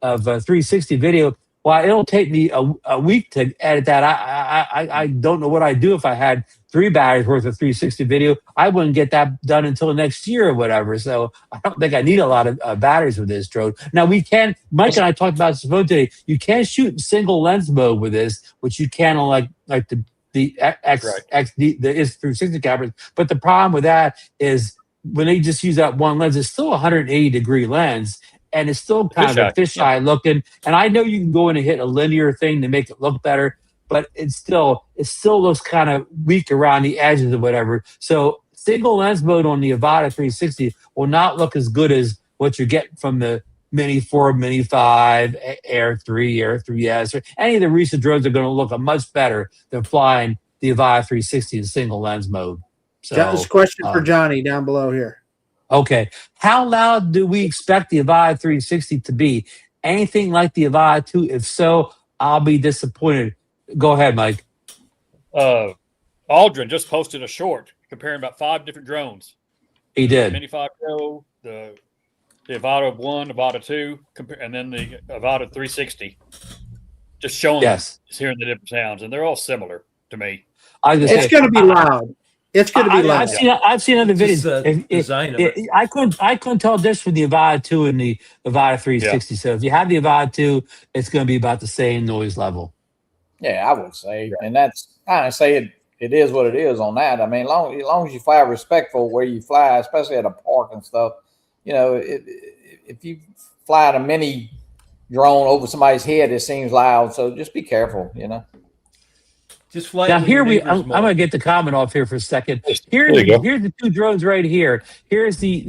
A: 360 video, well, it'll take me a week to edit that. I don't know what I'd do if I had 3 batteries worth of 360 video. I wouldn't get that done until next year or whatever. So I don't think I need a lot of batteries with this drone. Now we can, Mike and I talked about this phone today. You can shoot in single lens mode with this, which you can on like the is 360 cameras. But the problem with that is when they just use that one lens, it's still a 180-degree lens, and it's still kind of a fisheye looking. And I know you can go in and hit a linear thing to make it look better, but it still looks kind of weak around the edges or whatever. So single lens mode on the Avata 360 will not look as good as what you get from the Mini 4, Mini 5, Air 3, Air 3S, or any of the recent drones are going to look much better than flying the Avata 360 in single lens mode. So,
F: This question for Johnny down below here.
A: Okay. How loud do we expect the Avata 360 to be? Anything like the Avata 2? If so, I'll be disappointed. Go ahead, Mike.
E: Aldrin just posted a short comparing about 5 different drones.
A: He did.
E: Mini 5 Pro, the Avata 1, Avata 2, and then the Avata 360. Just showing hearing the different sounds, and they're all similar to me.
F: It's going to be loud. It's going to be loud.
A: I've seen other videos. I couldn't tell this from the Avata 2 and the Avata 360. So if you have the Avata 2, it's going to be about the same noise level.
C: Yeah, I would say, and I say it is what it is on that. I mean, as long as you fly respectful where you fly, especially at a park and stuff, you know, if you fly a mini drone over somebody's head, it seems loud. So just be careful, you know.
D: Just fly.
A: Now here I'm going to get the comment off here for a second. Here's the 2 drones right here. Here's the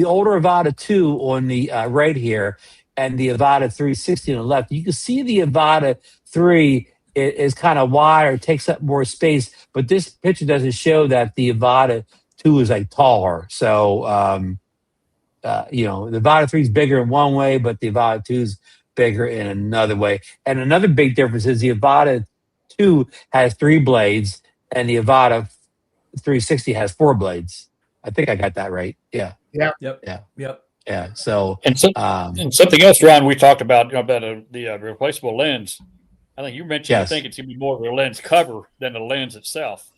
A: older Avata 2 on the right here, and the Avata 360 on the left. You can see the Avata 3 is kind of wider, takes up more space, but this picture doesn't show that the Avata 2 is like taller. So you know, the Avata 3 is bigger in one way, but the Avata 2 is bigger in another way. And another big difference is the Avata 2 has 3 blades, and the Avata 360 has 4 blades. I think I got that right. Yeah. So
E: and something else, Ron, we talked about the replaceable lens. I think you mentioned you think it's going to be more of a lens cover than the lens itself.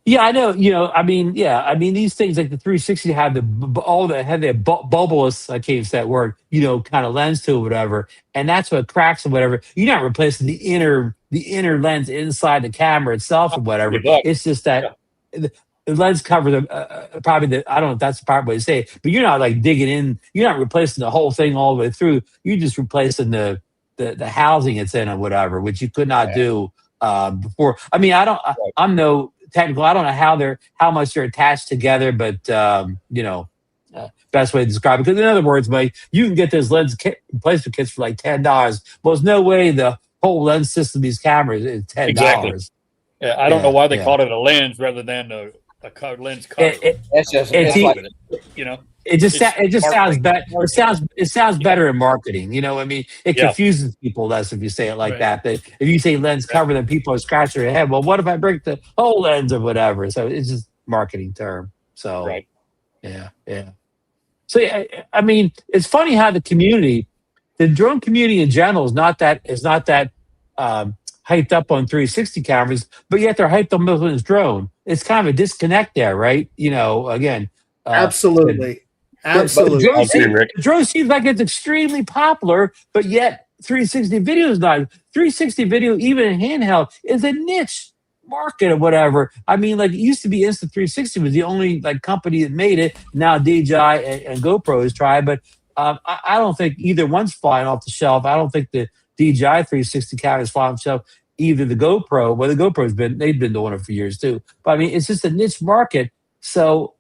A: Yeah, I know. You know, I mean, these things like the 360 have the bulbous, I can't even say that word, you know, kind of lens to it, whatever, and that's what cracks or whatever. You're not replacing the inner lens inside the camera itself or whatever. It's just that the lens cover probably I don't know if that's the proper way to say it, but you're not like digging in. You're not replacing the whole thing all the way through. You're just replacing the housing it's in or whatever, which you could not do before. I mean, I'm no technical. I don't know how much they're attached together, but you know, best way to describe it. Because in other words, Mike, you can get those lens replacement kits for like $10. Well, there's no way the whole lens system of these cameras is $10.
E: Exactly. Yeah, I don't know why they called it a lens rather than a lens cover. You know. It just sounds better. It sounds better in marketing. You know what I mean? It confuses people less if you say it like that. That if you say lens cover, then people are scratching their head. Well, what if I break the whole lens or whatever? So it's just marketing term. So yeah. So I mean, it's funny how the drone community in general is not that hyped up on 360 cameras, but yet they're hyped on this drone. It's kind of a disconnect there, right? You know, again.
F: Absolutely.
A: The drone seems like it's extremely popular, but yet 360 video is not. 360 video, even in handheld, is a niche market or whatever. I mean, like it used to be Insta360 was the only like company that made it. Now DJI and GoPro has tried, but I don't think either one's flying off the shelf. I don't think the DJI 360 camera is flying off the shelf. Either the GoPro, well, the GoPro's they've been doing it for years too. But I mean, it's just a niche market. So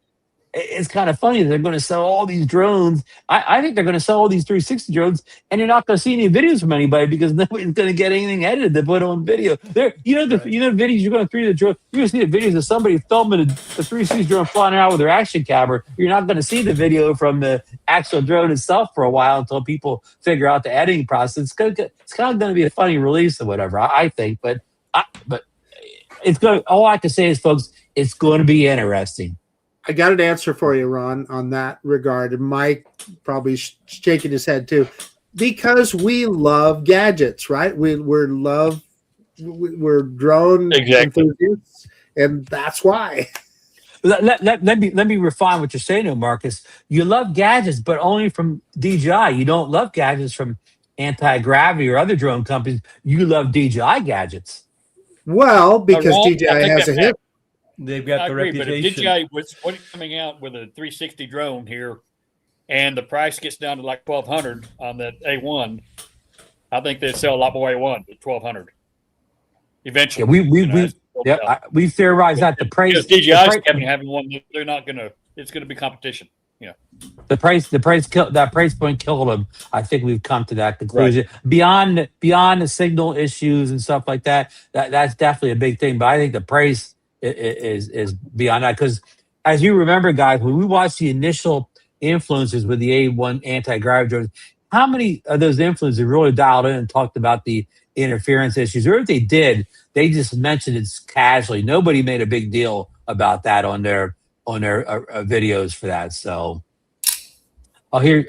A: it's kind of funny that they're going to sell all these drones. I think they're going to sell all these 360 drones, and you're not going to see any videos from anybody because nobody's going to get anything edited to put on video. The videos you're going to see the drone. You're going to see the videos of somebody filming the 360 drone flying around with their action camera. You're not going to see the video from the actual drone itself for a while until people figure out the editing process. It's kind of going to be a funny release or whatever. I think, but it's going. All I can say is, folks, it's going to be interesting.
F: I got an answer for you, Ron, on that regard. And Mike probably shaking his head too, because we love gadgets, right? We're drone enthusiasts, and that's why.
A: Let me refine what you're saying, though, Marcus. You love gadgets, but only from DJI. You don't love gadgets from AntiGravity or other drone companies. You love DJI gadgets.
F: Well, because DJI has a hit.
D: They've got the reputation.
E: But if DJI was coming out with a 360 drone here, and the price gets down to like $1,200 on that A1, I think they'd sell a lot more A1 at $1,200 eventually.
A: We theorized that the price.
E: Because DJI's having one, they're not gonna. It's gonna be competition. Yeah.
A: That price point killed them. I think we've come to that conclusion. Right. Beyond the signal issues and stuff like that, that's definitely a big thing. But I think the price is beyond that, because as you remember, guys, when we watched the initial influences with the A1 anti-gravity drones, how many of those influencers really dialed in and talked about the interference issues? Or if they did, they just mentioned it casually. Nobody made a big deal about that on their videos for that. So I'll hear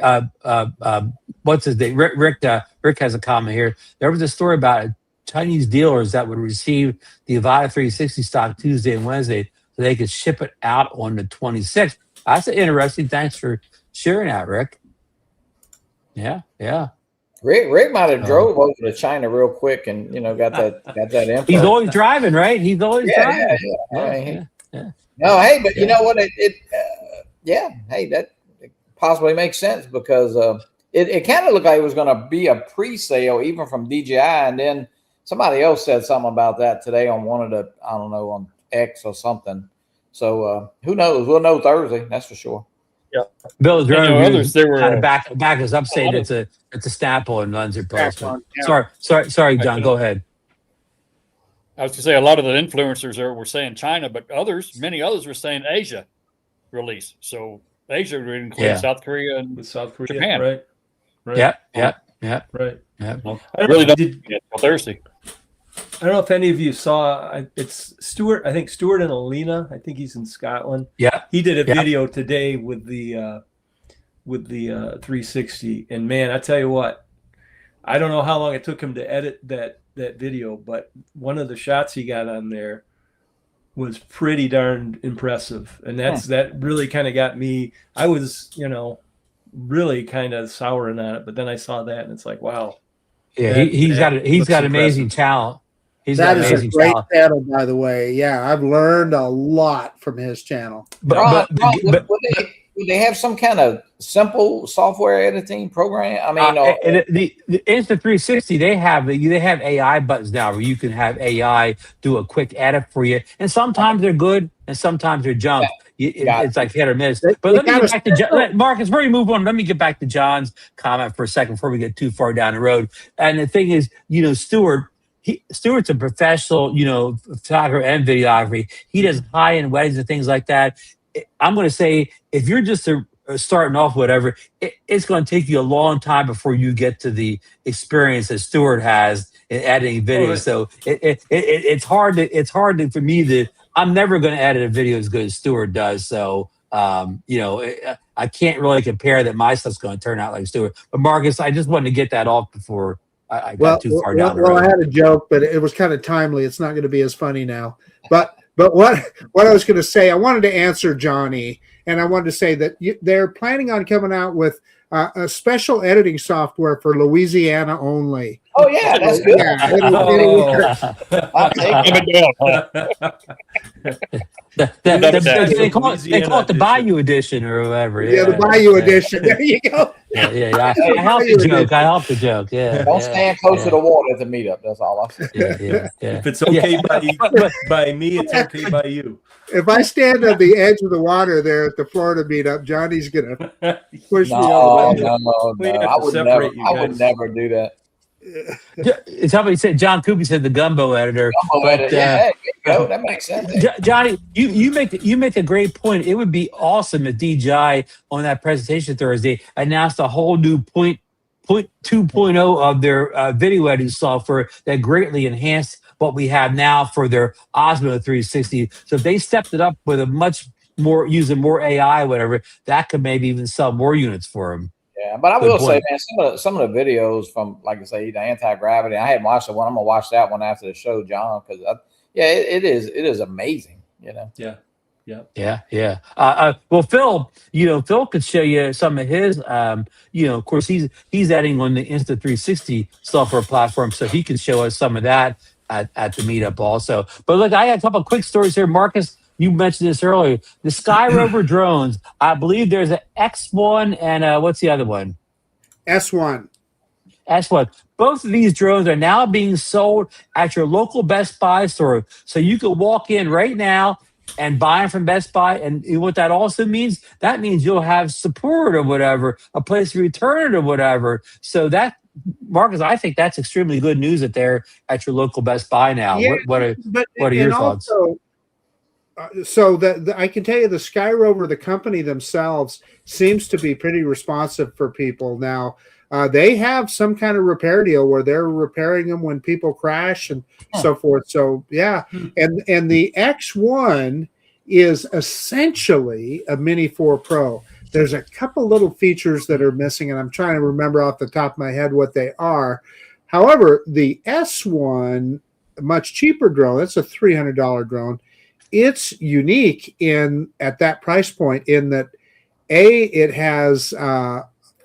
A: what's his name? Rick has a comment here. There was a story about Chinese dealers that would receive the Avata 360 stock Tuesday and Wednesday so they could ship it out on the 26th. That's interesting. Thanks for sharing that, Rick. Yeah.
C: Rick might have drove over to China real quick and got that info.
A: He's always driving, right? He's always driving.
C: Yeah. No, hey, but you know what? That possibly makes sense because it kind of looked like it was going to be a pre-sale even from DJI, and then somebody else said something about that today on one of the, I don't know, on X or something. So who knows? We'll know Thursday. That's for sure.
E: Yeah.
A: Bill's drone
E: others, they were
A: kind of back us up saying it's a Snapple and runs your post. Sorry, John. Go ahead.
E: I was going to say a lot of the influencers were saying China, but many others were saying Asia release. So Asia would include South Korea and Japan.
D: Right.
A: Yeah.
D: Right.
E: Yeah. Well, I really don't until Thursday.
D: I don't know if any of you saw. It's Stuart. I think Stuart and Alina. I think he's in Scotland.
A: Yeah.
D: He did a video today with the 360, and man, I tell you what, I don't know how long it took him to edit that video, but one of the shots he got on there was pretty darn impressive, and that really kind of got me. I was, really kind of souring on it, but then I saw that, and it's like, wow.
A: Yeah, he's got amazing talent.
F: That is a great channel, by the way. Yeah, I've learned a lot from his channel.
C: But would they have some kind of simple software editing program? I mean,
A: the Insta360 they have AI buttons now where you can have AI do a quick edit for you, and sometimes they're good and sometimes they're junk. It's like hit or miss. But let me get back to Marcus. Before we move on, let me get back to John's comment for a second before we get too far down the road. And the thing is, Stuart's a professional, photographer and videography. He does high-end weddings and things like that. I'm going to say, if you're just starting off, whatever, it's going to take you a long time before you get to the experience that Stuart has in editing videos. So it's hard for me to. I'm never going to edit a video as good as Stuart does. So I can't really compare that my stuff's going to turn out like Stuart. But Marcus, I just wanted to get that off before I got too far down the road.
F: Well, I had a joke, but it was kind of timely. It's not going to be as funny now. But what I was going to say, I wanted to answer Johnny, and I wanted to say that they're planning on coming out with a special editing software for Louisiana only.
C: Oh yeah, that's good.
F: Yeah,
C: I'll take it.
A: They call it the Bayou Edition or whatever.
F: yeah, the Bayou Edition. There you go.
A: Yeah. I helped the joke. Yeah.
C: Don't stand close to the water at the meetup. That's all I say.
A: Yeah.
D: If it's okay by me, it's okay by you.
F: If I stand on the edge of the water there at the Florida meetup, Johnny's gonna push me
C: No,
F: over.
C: I would never do that.
A: Somebody said John Coopy said the gumbo editor.
C: Yeah, there you go. That makes sense.
A: Johnny, you make a great point. It would be awesome if DJI on that presentation Thursday announced a whole new point 2.0 of their video editing software that greatly enhanced what we have now for their Osmo 360. So if they stepped it up with a much more using more AI, whatever, that could maybe even sell more units for them.
C: Yeah, but I will say, man, some of the videos from, like I say, the anti-gravity. I hadn't watched the one. I'm gonna watch that one after the show, John, because it is amazing. You know.
A: Yeah. Well, Phil could show you some of his. Of course, he's editing on the Insta360 software platform, so he can show us some of that at the meetup also. But look, I got a couple of quick stories here, Marcus. You mentioned this earlier. The Skyrover drones. I believe there's an X1 and what's the other one?
F: S1.
A: S1. Both of these drones are now being sold at your local Best Buy store, so you can walk in right now and buy them from Best Buy. And what that also means, that means you'll have support or whatever, a place to return it or whatever. So that, Marcus, I think that's extremely good news that they're at your local Best Buy now.
F: Yeah,
A: what are your thoughts?
F: So I can tell you the Skyrover, the company themselves, seems to be pretty responsive for people now. They have some kind of repair deal where they're repairing them when people crash and so forth. So yeah, and the X1 is essentially a Mini 4 Pro. There's a couple little features that are missing, and I'm trying to remember off the top of my head what they are. However, the S1, a much cheaper drone, it's a $300 drone. It's unique at that price point in that it has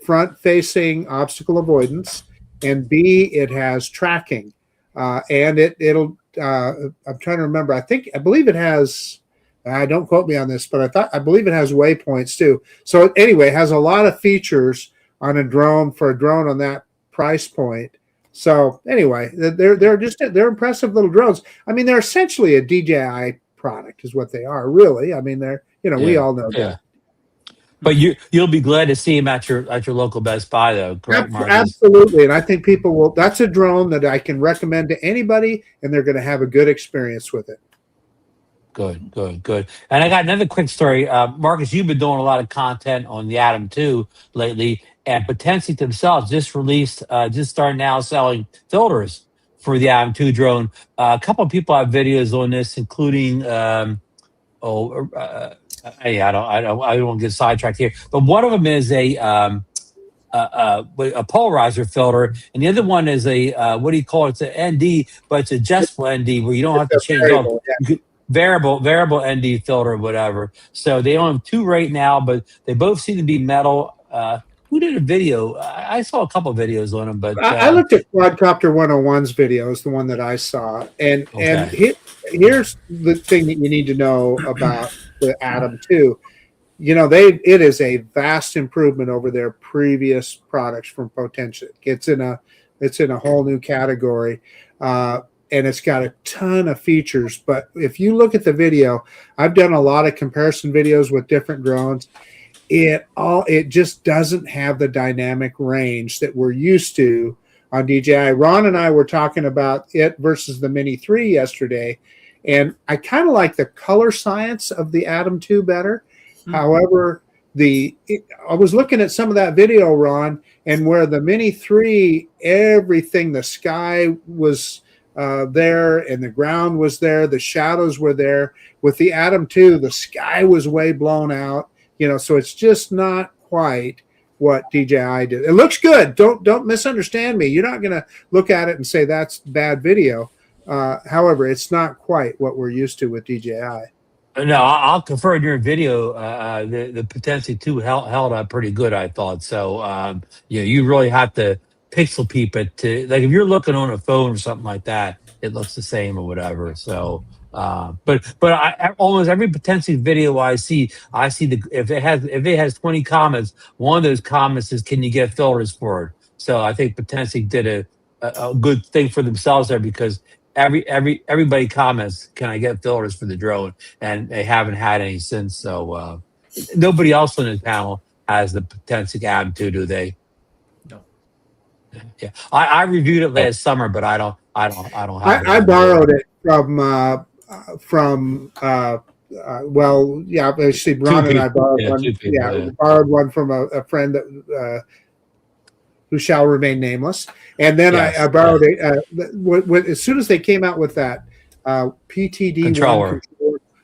F: front-facing obstacle avoidance, and B, it has tracking, and it'll. I'm trying to remember. I believe it has. Don't quote me on this, but I believe it has waypoints too. So anyway, it has a lot of features on a drone for a drone on that price point. So anyway, they're impressive little drones. I mean, they're essentially a DJI product, is what they are. Really, I mean, they're we all know that.
A: But you'll be glad to see them at your local Best Buy, though. Correct, Marcus?
F: Absolutely, and I think people will. That's a drone that I can recommend to anybody, and they're going to have a good experience with it.
A: Good. And I got another quick story. Marcus, you've been doing a lot of content on the Atom 2 lately, and Potensic themselves just started now selling filters for the Atom 2 drone. A couple of people have videos on this, including I don't want to get sidetracked here, but one of them is a polarizer filter, and the other one is a what do you call it? It's an ND, but it's adjustable ND where you don't have to change all. Variable ND filter or whatever. So they only have two right now, but they both seem to be metal. Who did a video? I saw a couple of videos on them, but
F: I looked at Quadcopter 101's video, is the one that I saw, and here's the thing that you need to know about the Atom 2. It is a vast improvement over their previous products from Potensic. It's in a whole new category. And it's got a ton of features. But if you look at the video, I've done a lot of comparison videos with different drones. It just doesn't have the dynamic range that we're used to on DJI. Ron and I were talking about it versus the Mini 3 yesterday, and I kind of like the color science of the Atom 2 better. Mm-hmm. However, I was looking at some of that video, Ron, and where the Mini 3, everything, the sky was there and the ground was there, the shadows were there. With the Atom 2, the sky was way blown out, so it's just not quite what DJI did. It looks good. Don't misunderstand me. You're not going to look at it and say that's bad video. However, it's not quite what we're used to with DJI.
A: No, I'll confer in your video. The Potensic 2 held up pretty good, I thought. So, you really have to pixel peep it to, like, if you're looking on a phone or something like that, it looks the same or whatever. So, but almost every Potensic video I see if it has 20 comments, one of those comments is, "Can you get filters for it?" So I think Potensic did a good thing for themselves there, because everybody comments, "Can I get filters for the drone?" And they haven't had any since. So nobody else on the panel has the Potensic Atom 2, do they?
D: No.
A: Yeah, I reviewed it last summer, but I don't have it.
F: I borrowed it from well, yeah, actually, Ron and I borrowed one. Yeah, borrowed one from a friend that who shall remain nameless. And then I borrowed it as soon as they came out with that PTD controller,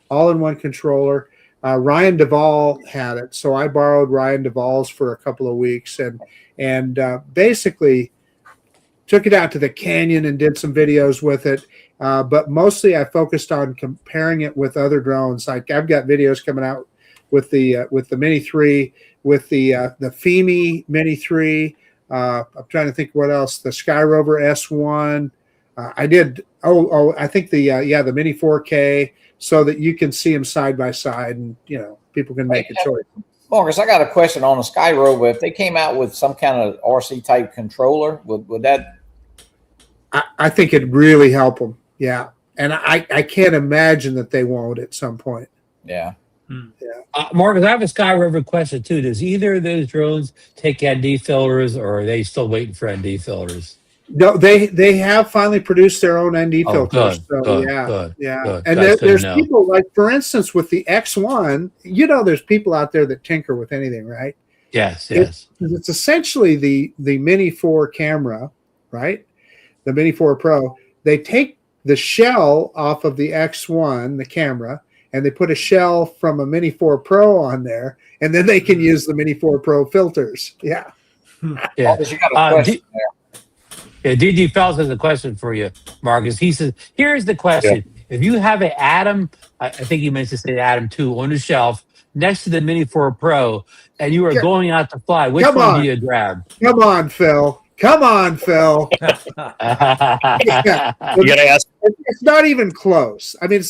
F: all-in-one controller. Ryan Duvall had it, so I borrowed Ryan Duvall's for a couple of weeks, and basically took it out to the canyon and did some videos with it. But mostly I focused on comparing it with other drones. Like, I've got videos coming out with the Mini 3, with the FEMI Mini 3. I'm trying to think what else. The Skyrover S1. I did. I think the Mini 4K, so that you can see them side by side, and people can make a choice.
C: Marcus, I got a question on the Skyrover. If they came out with some kind of RC type controller, would that?
F: I think it'd really help them. Yeah, and I can't imagine that they won't at some point.
C: Yeah.
A: Marcus, I have a Skyrover question too. Does either of those drones take ND filters, or are they still waiting for ND filters?
F: No, they have finally produced their own ND filters.
A: Good,
F: yeah. And there's people, like, for instance, with the X1, there's people out there that tinker with anything, right?
A: Yes.
F: It's essentially the Mini 4 camera, right? The Mini 4 Pro. They take the shell off of the X1, the camera, and they put a shell from a Mini 4 Pro on there, and then they can use the Mini 4 Pro filters. Yeah.
A: Yeah.
C: Marcus, you got a question there.
A: Yeah, DG Fells has a question for you, Marcus. He says, here's the question. Yeah. If you have an Atom, I think he meant to say Atom 2, on the shelf next to the Mini 4 Pro, and you are going out to fly, which one do you grab?
F: Come on, Phil. You gotta ask. It's not even close. I mean,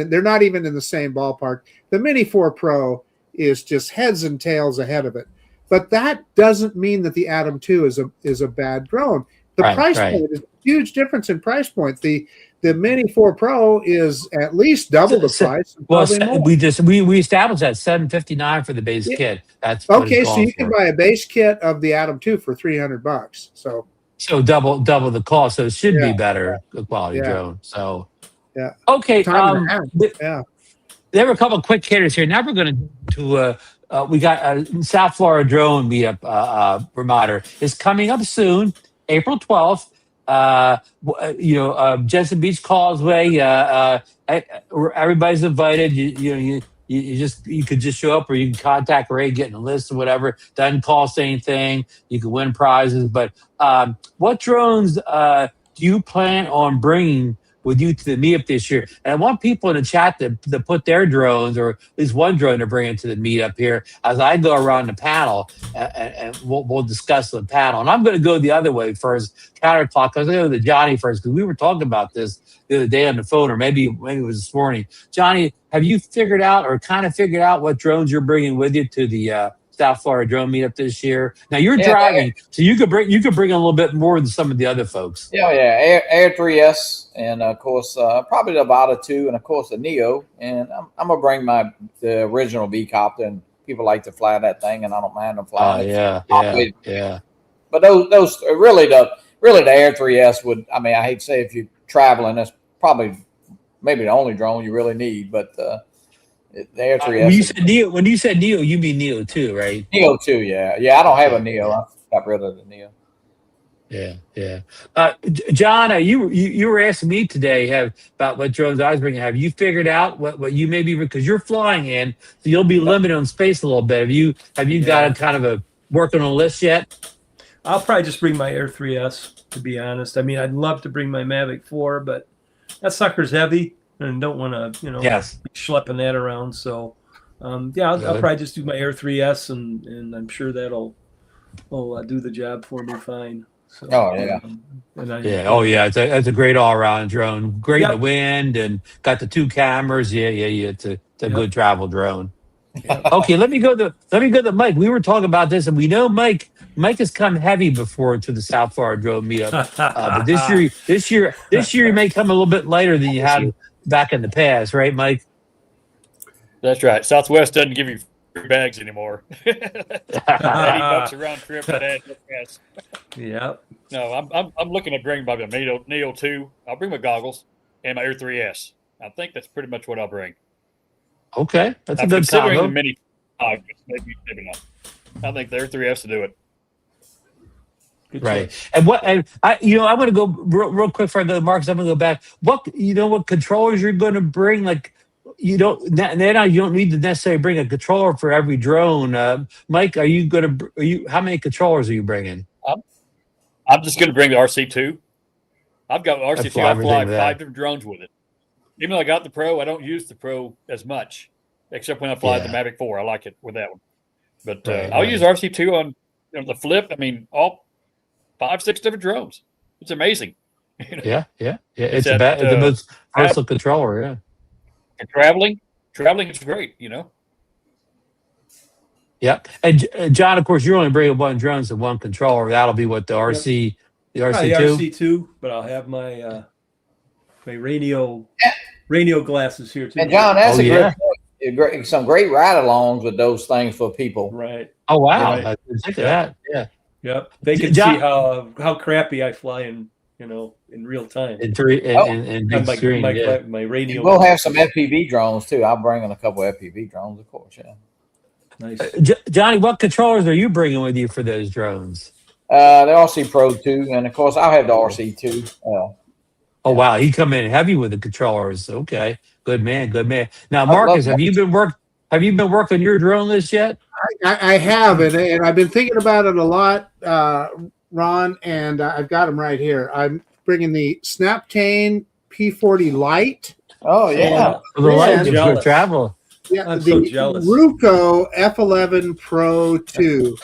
F: they're not even in the same ballpark. The Mini 4 Pro is just heads and tails ahead of it. But that doesn't mean that the Atom 2 is a bad drone. The price point is a huge difference in price point. The Mini 4 Pro is at least double the price.
A: Well, we established that $759 for the base kit. That's
F: okay. So you can buy a base kit of the Atom 2 for $300.
A: So double the cost. So it should be better quality drone. So okay. There were a couple of quick hitters here. Now we're going to we got a South Florida drone meetup. Reminder is coming up soon, April 12th. Jensen Beach Causeway. Everybody's invited. You could just show up, or you can contact Ray, get in a list or whatever. Doesn't cost anything. You can win prizes. But what drones do you plan on bringing with you to the meetup this year? And I want people in the chat to put their drones, or at least one drone, to bring into the meetup here as I go around the panel, and we'll discuss the panel. And I'm going to go the other way first, counterclock. I was going to go to Johnny first, because we were talking about this the other day on the phone, or maybe it was this morning. Johnny, have you figured out what drones you're bringing with you to the South Florida drone meetup this year? Now you're driving, so you could bring a little bit more than some of the other folks.
C: Air 3S, and of course probably the Avata 2, and of course the Neo. And I'm gonna bring the original V copter, and people like to fly that thing, and I don't mind them flying.
A: Yeah.
C: But those really the Air 3S would. I mean, I hate to say, if you're traveling, that's probably maybe the only drone you really need, but. The Air 3S.
A: When you said Neo, you mean Neo 2, right?
C: Neo 2, yeah. I don't have a Neo. I got rid of the Neo.
A: Yeah. John, you were asking me today about what drones I was bringing. Have you figured out what you may be, because you're flying in, so you'll be limited on space a little bit. Have you got a kind of a working on a list yet?
D: I'll probably just bring my Air 3S, to be honest. I mean, I'd love to bring my Mavic 4, but that sucker's heavy. And don't want to,
A: yes.
D: schlepping that around. So I'll probably just do my Air 3S, and I'm sure that'll do the job for me fine. So,
A: it's a great all-around drone. Great in the wind and got the 2 cameras. It's a good travel drone. Okay, let me go to Mike. We were talking about this, and we know Mike has come heavy before to the South Florida Drone Meetup. But this year you may come a little bit lighter than you had back in the past, right, Mike?
E: That's right. Southwest doesn't give you free bags anymore. $80 a round trip for that.
D: Yeah.
E: No, I'm looking to bring my Neo 2. I'll bring my goggles and my Air 3S. I think that's pretty much what I'll bring.
A: Okay, that's a good
E: considering
A: combo.
E: the Mini 5, maybe not. I think the Air 3S to do it.
D: Good
A: right.
D: choice.
A: And I'm going to go real quick for the Marcus. I'm going to go back. What controllers you're going to bring? Like, you don't need to necessarily bring a controller for every drone. Mike, how many controllers are you bringing?
E: I'm just going to bring the RC2. I've got RC2. I fly 5 different drones with it. Even though I got the Pro, I don't use the Pro as much, except when I fly the Mavic 4. I like it with that one. But I'll use RC2 on the Flip. I mean, all 5-6 different drones. It's amazing.
A: Yeah. It's the most versatile controller. Yeah.
E: And traveling is great.
A: Yeah. And John, of course, you're only bringing 1 drone and 1 controller. That'll be what the RC, the RC2.
D: The RC2, but I'll have my my radio glasses here too.
C: And John, that's some great ride-alongs with those things for people.
D: Right.
A: Oh wow!
D: Right.
A: I didn't think of that. Yeah.
D: Yep. They can see how crappy I fly in real time.
A: In big screen.
D: My radio.
C: We'll have some FPV drones too. I'll bring in a couple of FPV drones, of course. Yeah.
D: Nice.
A: Johnny, what controllers are you bringing with you for those drones?
C: The RC Pro 2, and of course I'll have the RC2.
A: Oh wow, he come in heavy with the controllers. Okay, good man. Now, Marcus, have you been working your drone list yet?
F: I have, and I've been thinking about it a lot, Ron, and I've got them right here. I'm bringing the Snaptane P40 Lite.
C: Oh yeah,
A: for the light for travel.
F: Yeah,
D: I'm
F: the
D: so jealous.
F: Ruco F11 Pro 2.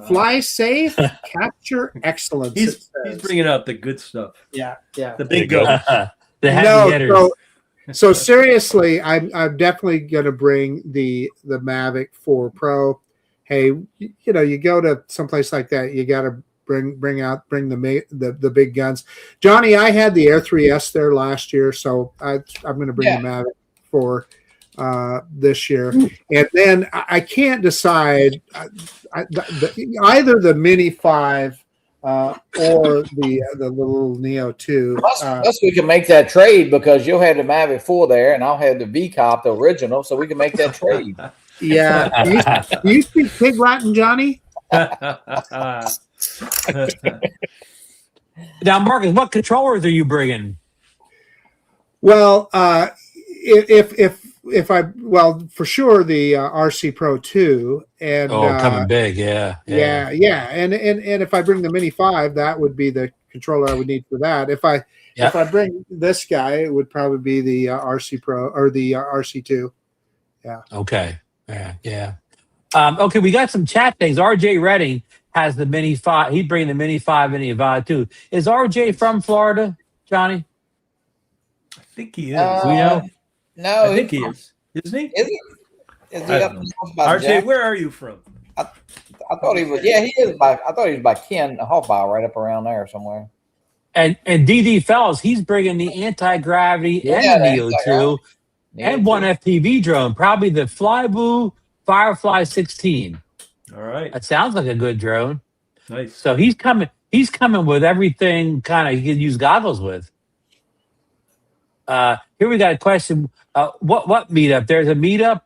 F: Fly safe, capture excellence.
D: He's bringing out the good stuff.
F: Yeah.
D: The big go.
A: The heavy hitters.
F: So seriously, I'm definitely going to bring the Mavic 4 Pro. Hey, you go to someplace like that, you got to bring the big guns. Johnny, I had the Air 3S there last year, so I'm going to bring the Mavic 4 this year, and then I can't decide either the Mini 5 or the little Neo 2.
C: Plus, we can make that trade because you'll have the Mavic 4 there, and I'll have the V-Cop, the original, so we can make that trade.
F: Yeah. Do you speak Pig Latin, Johnny?
A: Now, Marcus, what controllers are you bringing?
F: Well, for sure the RC Pro 2 and
A: coming big, yeah.
F: And if I bring the Mini 5, that would be the controller I would need for that. If I bring this guy, it would probably be the RC Pro or the RC2. Yeah.
A: Okay. Yeah. Okay, we got some chat things. RJ Redding has the Mini 5. He's bringing the Mini 5 and the Avata too. Is RJ from Florida, Johnny?
D: I think he is.
A: We know.
C: No,
D: I think he is. Isn't he?
C: Is he up
D: RJ, where are you from?
C: I thought he was. Yeah, he is. I thought he was by Ken Hoffbauer, right up around there somewhere.
A: And DD Fells, he's bringing the anti-gravity and the Neo 2 and 1 FPV drone, probably the Flyboo Firefly 16.
D: All right.
A: That sounds like a good drone.
D: Nice.
A: So he's coming with everything kind of you can use goggles with. Here we got a question. What meetup? There's a meetup.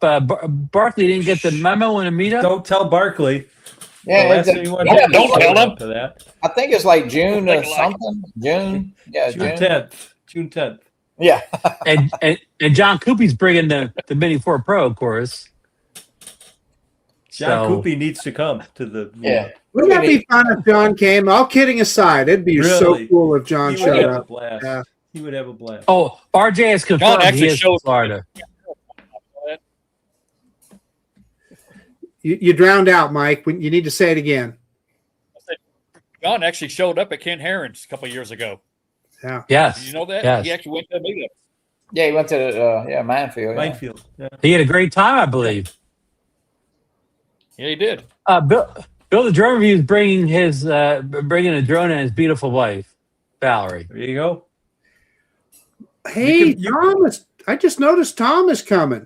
A: Barkley didn't get the memo in a meetup.
D: Don't tell Barkley.
C: Yeah,
E: don't tell him.
D: To that.
C: I think it's like June or something. June. Yeah,
D: June 10th. June 10th.
C: Yeah.
A: and John Coopy's bringing the Mini 4 Pro, of course.
D: John Coopy needs to come to the meetup.
F: Wouldn't that be fun if John came? All kidding aside, it'd be so cool if John showed up.
D: He would have a blast.
A: Oh, RJ has confirmed
E: John actually
A: he is from
E: showed
A: Florida.
F: You drowned out, Mike. You need to say it again.
E: John actually showed up at Ken Herron's a couple of years ago.
F: Yeah.
A: Yes.
E: Did you know that?
A: Yes.
E: He actually went to a meetup.
C: Yeah, he went to the Minefield. Yeah.
D: Minefield. Yeah.
A: He had a great time, I believe.
E: Yeah, he did.
A: Bill the Drone Review is bringing a drone and his beautiful wife, Valerie.
D: There you go.
F: Hey, Thomas! I just noticed Tom is coming.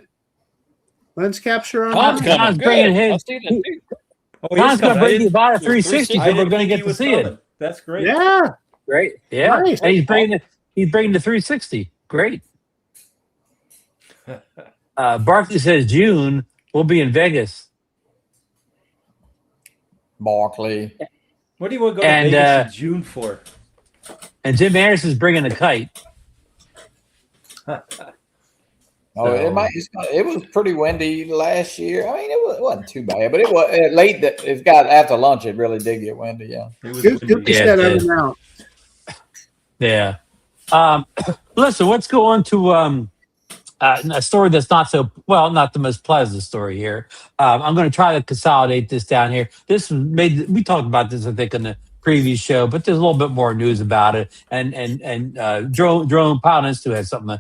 F: Lens capture on.
E: Tom's coming.
A: Tom's
E: Good.
A: bringing his.
E: I'll see that too.
D: Oh,
A: Tom's going to bring the
D: you
A: Avata 360, so we're going to get to see it.
D: That's great.
F: Yeah.
A: Great. Yeah.
F: Nice.
A: And he's bringing the 360. Great. Barkley says June we'll be in Vegas.
C: Barkley.
D: What do you want to go to
A: And,
D: Vegas in June for?
A: And Jim Anderson's bringing a kite.
C: Oh, it was pretty windy last year. I mean, it wasn't too bad, but it was late. It got after lunch. It really did get windy. Yeah.
D: It was
F: Good
D: windy.
F: to set everything out.
A: Yeah. Listen, let's go on to a story that's not the most pleasant story here. I'm going to try to consolidate this down here. We talked about this, I think, in the previous show, but there's a little bit more news about it. And Drone Pilot Institute has something.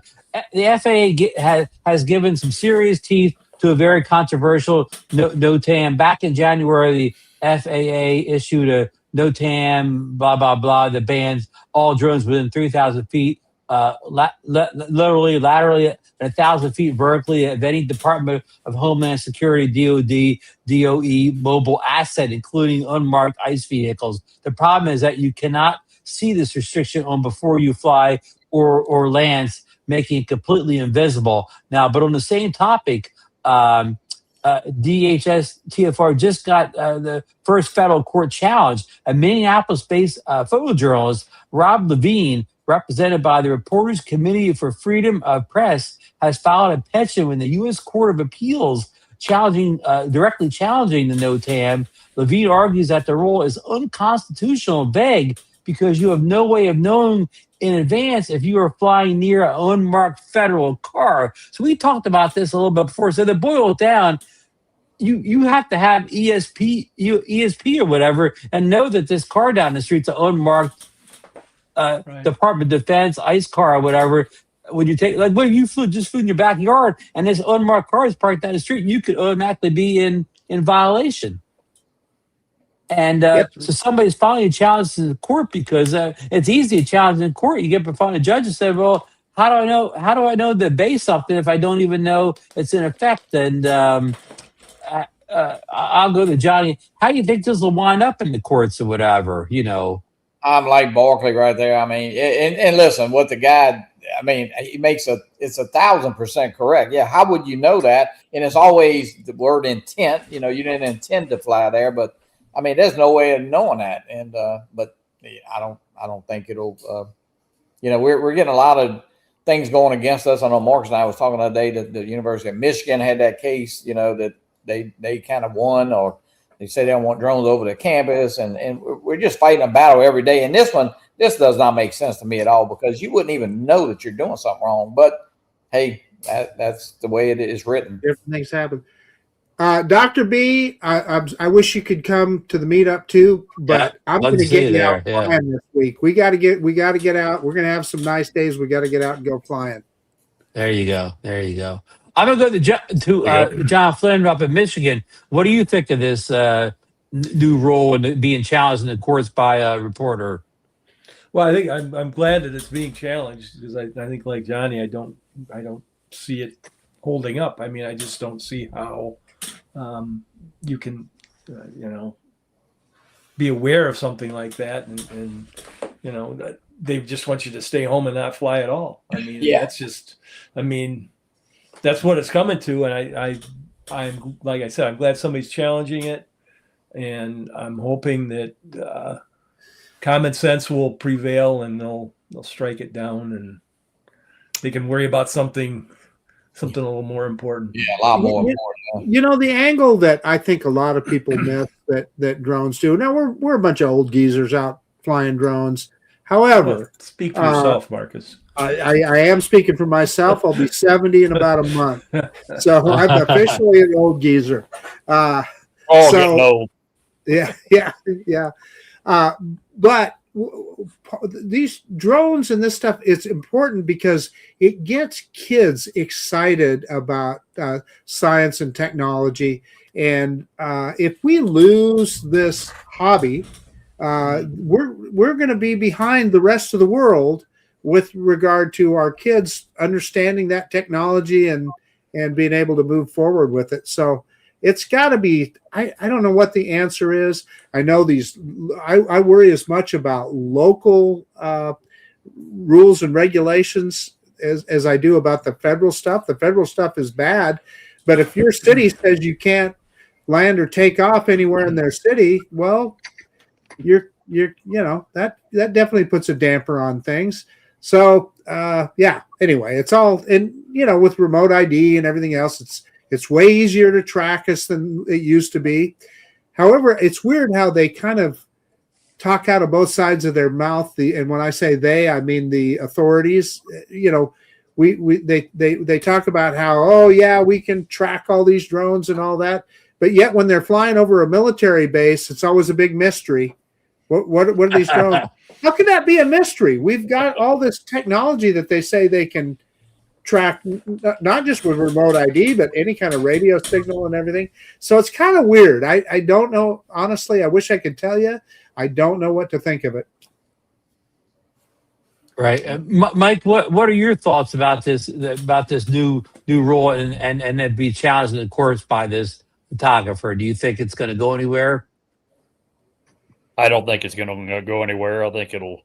A: The FAA has given some serious teeth to a very controversial NOTAM. Back in January, the FAA issued a NOTAM, blah, blah, blah, that bans all drones within 3,000 feet, literally, laterally, and 1,000 feet vertically of any Department of Homeland Security, DOD, DOE mobile asset, including unmarked ICE vehicles. The problem is that you cannot see this restriction on before you fly or lands, making it completely invisible. Now, but on the same topic, DHS TFR just got the first federal court challenge. A Minneapolis-based photojournalist, Rob Levine, represented by the Reporters Committee for Freedom of Press, has filed a petition with the U.S. Court of Appeals directly challenging the NOTAM. Levine argues that the rule is unconstitutional and vague because you have no way of knowing in advance if you are flying near an unmarked federal car. So we talked about this a little bit before. So to boil it down, you have to have ESP or whatever and know that this car down the street's an unmarked Department of Defense ICE car or whatever. When you take, like, when you flew in your backyard and this unmarked car is parked down the street, you could automatically be in violation. And so somebody's filing a challenge to the court because it's easy to challenge in court. You get before the judge and say, "Well, how do I know to base something if I don't even know it's in effect?" And I'll go to Johnny. How do you think this will wind up in the courts or whatever? You know,
C: I'm like Barkley right there. I mean, and listen, what the guy. I mean, it's 1,000% correct. Yeah, how would you know that? And it's always the word intent. You know, you didn't intend to fly there, but I mean, there's no way of knowing that. And but I don't think it'll. You know, we're getting a lot of things going against us. I know Marcus and I was talking the other day that the University of Michigan had that case. You know, that they kind of won, or they say they don't want drones over the campus, and we're just fighting a battle every day. And this does not make sense to me at all because you wouldn't even know that you're doing something wrong. But hey, that's the way it is written.
F: Different things happen. Dr. B, I wish you could come to the meetup too, but I'm going to get you out flying this week. We got to get out. We're going to have some nice days. We got to get out and go flying.
A: There you go. I'm going to go to John Flynn up in Michigan. What do you think of this new rule and being challenged in the courts by a reporter?
D: Well, I think I'm glad that it's being challenged because I think, like Johnny, I don't see it holding up. I mean, I just don't see how you can, be aware of something like that, and they just want you to stay home and not fly at all. I mean, that's what it's coming to, and I'm like I said, I'm glad somebody's challenging it, and I'm hoping that common sense will prevail and they'll strike it down, and they can worry about something a little more important.
C: Yeah, a lot more important.
F: You know, the angle that I think a lot of people miss that drones do. Now we're a bunch of old geezers out flying drones. However,
D: speak for yourself, Marcus.
F: I am speaking for myself. I'll be 70 in about a month, so I'm officially an old geezer.
E: Oh,
F: So,
E: getting old.
F: yeah. But these drones and this stuff, it's important because it gets kids excited about science and technology. And if we lose this hobby, we're going to be behind the rest of the world with regard to our kids understanding that technology and being able to move forward with it. So it's got to be, I don't know what the answer is. I know I worry as much about local rules and regulations as I do about the federal stuff. The federal stuff is bad, but if your city says you can't land or take off anywhere in their city, well, you're that definitely puts a damper on things. So anyway, it's all, and with remote ID and everything else, it's way easier to track us than it used to be. However, it's weird how they kind of talk out of both sides of their mouth. And when I say they, I mean the authorities. They talk about how, we can track all these drones and all that, but yet when they're flying over a military base, it's always a big mystery. What are these drones? How can that be a mystery? We've got all this technology that they say they can track, not just with remote ID, but any kind of radio signal and everything. So it's kind of weird. I don't know. Honestly, I wish I could tell you. I don't know what to think of it.
A: Right, Mike. What are your thoughts about this new rule and it be challenged, of course, by this photographer? Do you think it's going to go anywhere?
E: I don't think it's going to go anywhere. I think it'll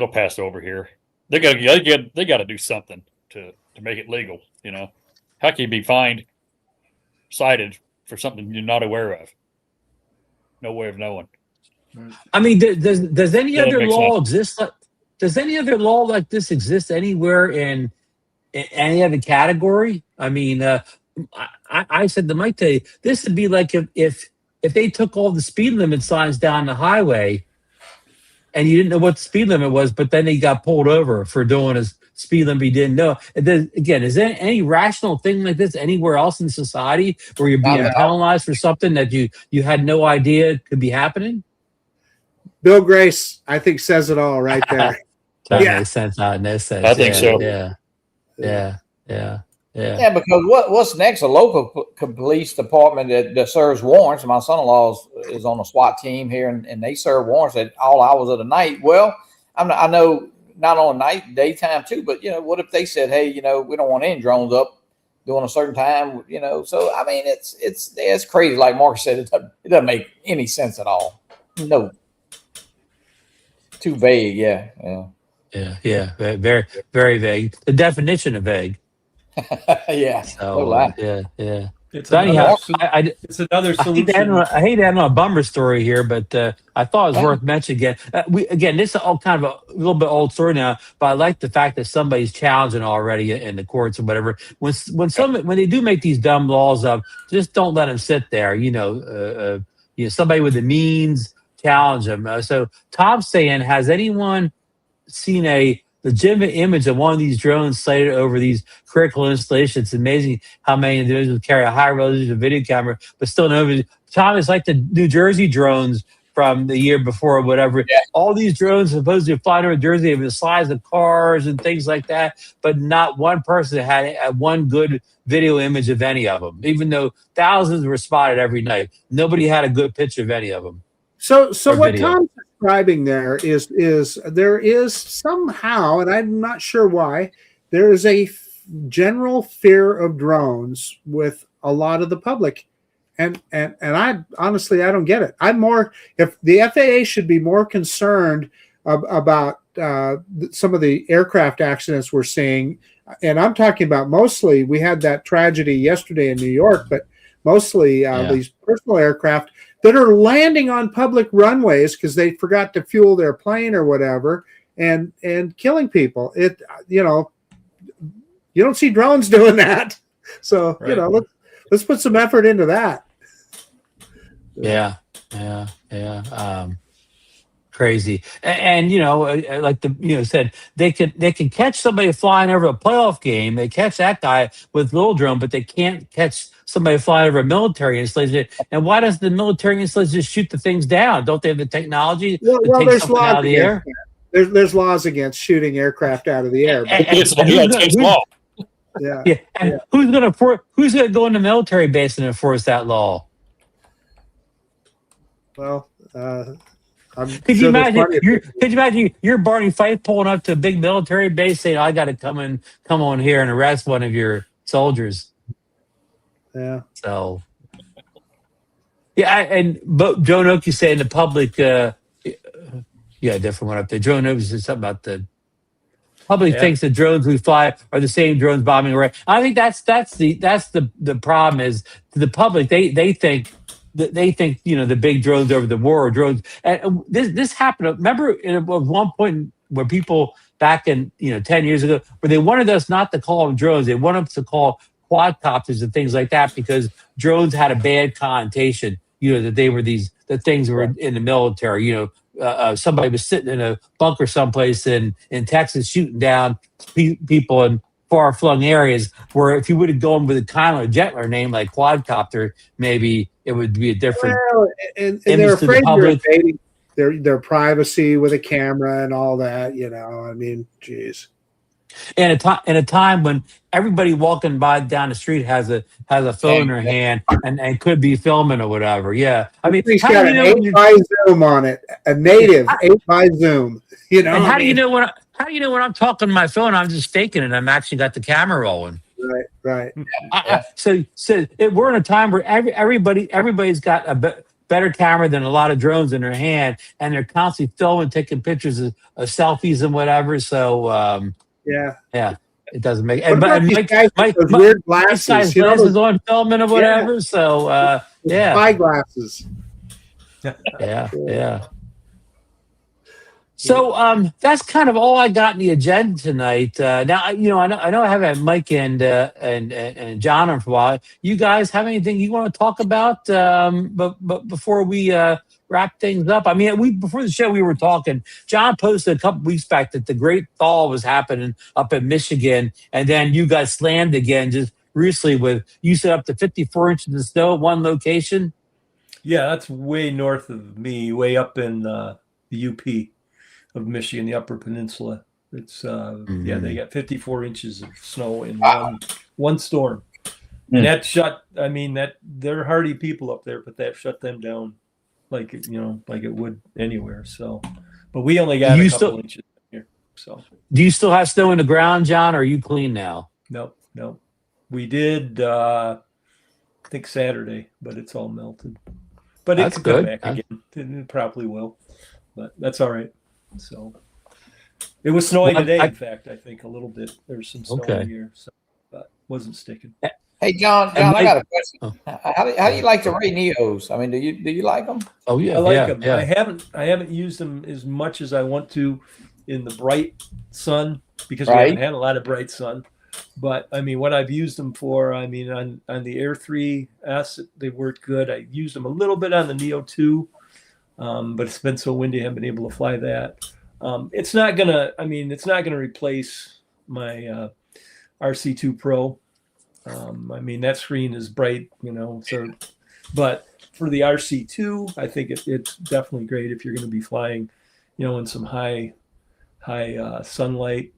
E: pass over here. They got to do something to make it legal. How can you be cited for something you're not aware of? No way of knowing.
A: I mean, does any other law exist? Does any other law like this exist anywhere in any other category? I mean, I said to Mike today, this would be like if they took all the speed limit signs down the highway and you didn't know what the speed limit was, but then he got pulled over for doing a speed limit he didn't know. Again, is there any rational thing like this anywhere else in society where you're being penalized for something that you had no idea could be happening?
F: Bill Grace, I think, says it all right there.
A: That makes sense. No sense.
E: I think so.
A: Yeah.
C: Yeah, because what's next? A local police department that serves warrants. My son-in-law is on a SWAT team here, and they serve warrants at all hours of the night. Well, I know not on night, daytime too, but what if they said, hey, we don't want any drones up during a certain time, So I mean, it's crazy. Like Marcus said, it doesn't make any sense at all. No, too vague. Yeah.
A: Very, very vague. The definition of vague.
C: Yeah.
A: So, yeah.
D: It's
A: So anyhow,
D: it's another solution.
A: I hate to end on a bummer story here, but I thought it was worth mentioning again. This is all kind of a little bit old story now, but I like the fact that somebody's challenging already in the courts or whatever. When they do make these dumb laws up, just don't let them sit there. Somebody with the means challenge them. So Tom's saying, has anyone seen a legitimate image of one of these drones sighted over these critical installations? It's amazing how many individuals carry a high resolution video camera, but still no. Tom, it's like the New Jersey drones from the year before or whatever. Yeah. All these drones supposedly flying over Jersey have the size of cars and things like that, but not one person had one good video image of any of them, even though thousands were spotted every night. Nobody had a good picture of any of them.
F: So what Tom's describing there is there is somehow, and I'm not sure why, there is a general fear of drones with a lot of the public, and I honestly I don't get it. If the FAA should be more concerned about some of the aircraft accidents we're seeing, and I'm talking about mostly, we had that tragedy yesterday in New York, but mostly these personal aircraft that are landing on public runways because they forgot to fuel their plane or whatever, and killing people. You don't see drones doing that. So right. Let's put some effort into that.
A: Yeah. crazy. And like said, they can catch somebody flying over a playoff game. They catch that guy with little drone, but they can't catch somebody flying over a military installation. And why does the military installation just shoot the things down? Don't they have the technology to take
F: there's
A: something out of the air?
F: There's laws against shooting aircraft out of the air.
E: It's law.
F: Yeah.
A: And who's gonna go in the military base and enforce that law?
F: Well,
A: Could you imagine you're Barney Fife pulling up to a big military base saying, "I got to come on here and arrest one of your soldiers"?
F: Yeah.
A: So, but Joe Noki saying the public, different one up there. Joe Noki said something about the public thinks the drones we fly are the same drones bombing around. I think that's the problem is the public they think. They think the big drones over the war or drones. And this happened. Remember, at one point where people back in 10 years ago, where they wanted us not to call them drones, they wanted us to call quadcopters and things like that because drones had a bad connotation. That they were the things that were in the military. Somebody was sitting in a bunker someplace in Texas shooting down people in far-flung areas. Where if you would have gone with a kinder, gentler name like quadcopter, maybe it would be a different.
F: Well, and they're afraid you're invading their privacy with a camera and all that. I mean, geez.
A: In a time when everybody walking by down the street has a phone in their hand and could be filming or whatever. Yeah, I mean,
F: he's got an 8x zoom on it, a native 8x zoom. And
A: how do you know when I'm talking to my phone? I'm just faking it. I'm actually got the camera rolling.
F: Right.
A: So we're in a time where everybody's got a better camera than a lot of drones in their hand, and they're constantly filming, taking pictures of selfies and whatever. So yeah, it doesn't make. And Mike
F: weird glasses,
A: glasses on filming or whatever. So
F: spy glasses.
A: Yeah. So that's kind of all I got in the agenda tonight. Now I know I haven't had Mike and John on for a while. You guys have anything you want to talk about? But before we wrap things up, I mean, before the show we were talking. John posted a couple weeks back that the great thaw was happening up in Michigan, and then you got slammed again just recently with you said up to 54 inches of snow at one location.
D: Yeah, that's way north of me, way up in the UP of Michigan, the Upper Peninsula. It's they got 54 inches of snow in one storm. And that shut. I mean, they're hardy people up there, but that shut them down like it would anywhere. So, but we only got a couple inches here. So, do
A: you still have snow in the ground, John? Or are you clean now?
D: No. We did. I think Saturday, but it's all melted. But it could come back again. It probably will, but that's all right. So it was snowing today. In fact, I think a little bit. There's some snow in here, so but wasn't sticking.
C: Hey, John, I got a question. How do you like the Ray Neos? I mean, do you like them?
D: Oh yeah, I like them. Yeah. I haven't used them as much as I want to in the bright sun because we haven't had a lot of bright sun. But I mean, what I've used them for, I mean, on the Air 3S, they worked good. I used them a little bit on the Neo 2. But it's been so windy, I haven't been able to fly that. It's not gonna replace my RC2 Pro. I mean, that screen is bright, so, but for the RC2, I think it's definitely great if you're going to be flying, in some high sunlight.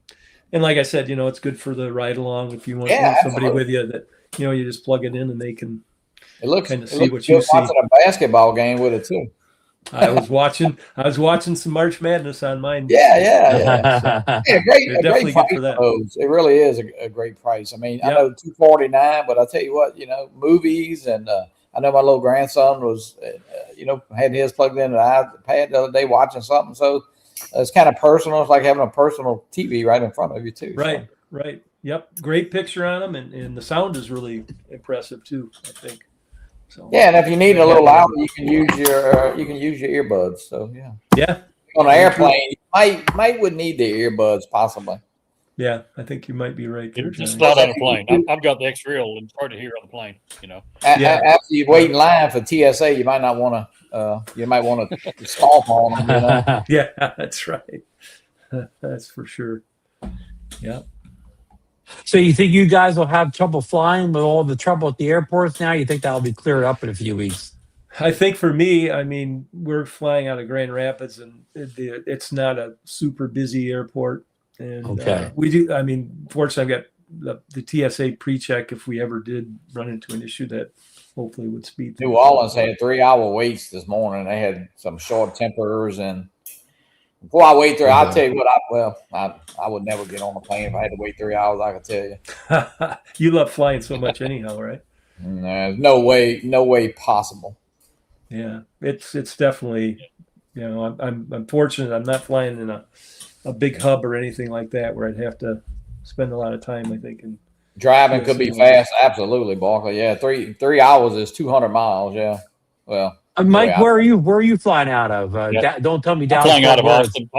D: And like I said, it's good for the ride along if you want somebody with you that, you just plug it in and they can kind of see what you see.
C: Watching a basketball game with it too.
D: I was watching some March Madness on mine.
C: Yeah.
D: Great
C: price
D: for that.
C: It really is a great price. I mean, I know $249, but I tell you what, movies and I know my little grandson was, had his plugged in an iPad the other day watching something. So it's kind of personal. It's like having a personal TV right in front of you too.
D: Right. Yep. Great picture on them, and the sound is really impressive too, I think. So,
C: and if you need a little louder, you can use your earbuds. So on an airplane, you might would need the earbuds possibly.
D: Yeah, I think you might be right.
E: Just not on a plane. I've got the X-Real and it's hard to hear on the plane.
C: After you wait in line for TSA, you might not want you might want to stomp on them. You know?
D: Yeah, that's right. That's for sure. Yeah.
A: So you think you guys will have trouble flying with all the trouble at the airports now? You think that'll be cleared up in a few weeks?
D: I think for me, I mean, we're flying out of Grand Rapids, and it's not a super busy airport. And
A: Okay.
D: we do. I mean, fortunately, I've got the TSA pre-check if we ever did run into an issue that hopefully would speed things
C: New Orleans had 3-hour waits this morning. They had some short tempers, and before I wait 3, I'll tell you what. I would never get on a plane if I had to wait 3 hours. I can tell you.
D: You love flying so much, anyhow, right?
C: There's no way possible.
D: Yeah, it's definitely. You know, I'm fortunate. I'm not flying in a big hub or anything like that where I'd have to spend a lot of time. I think and
C: driving could be fast. Absolutely, Barkley. Yeah, 3 hours is 200 miles. Yeah. Well,
A: Mike, where are you flying out of? Don't tell me down.
E: I'm flying out of Austin.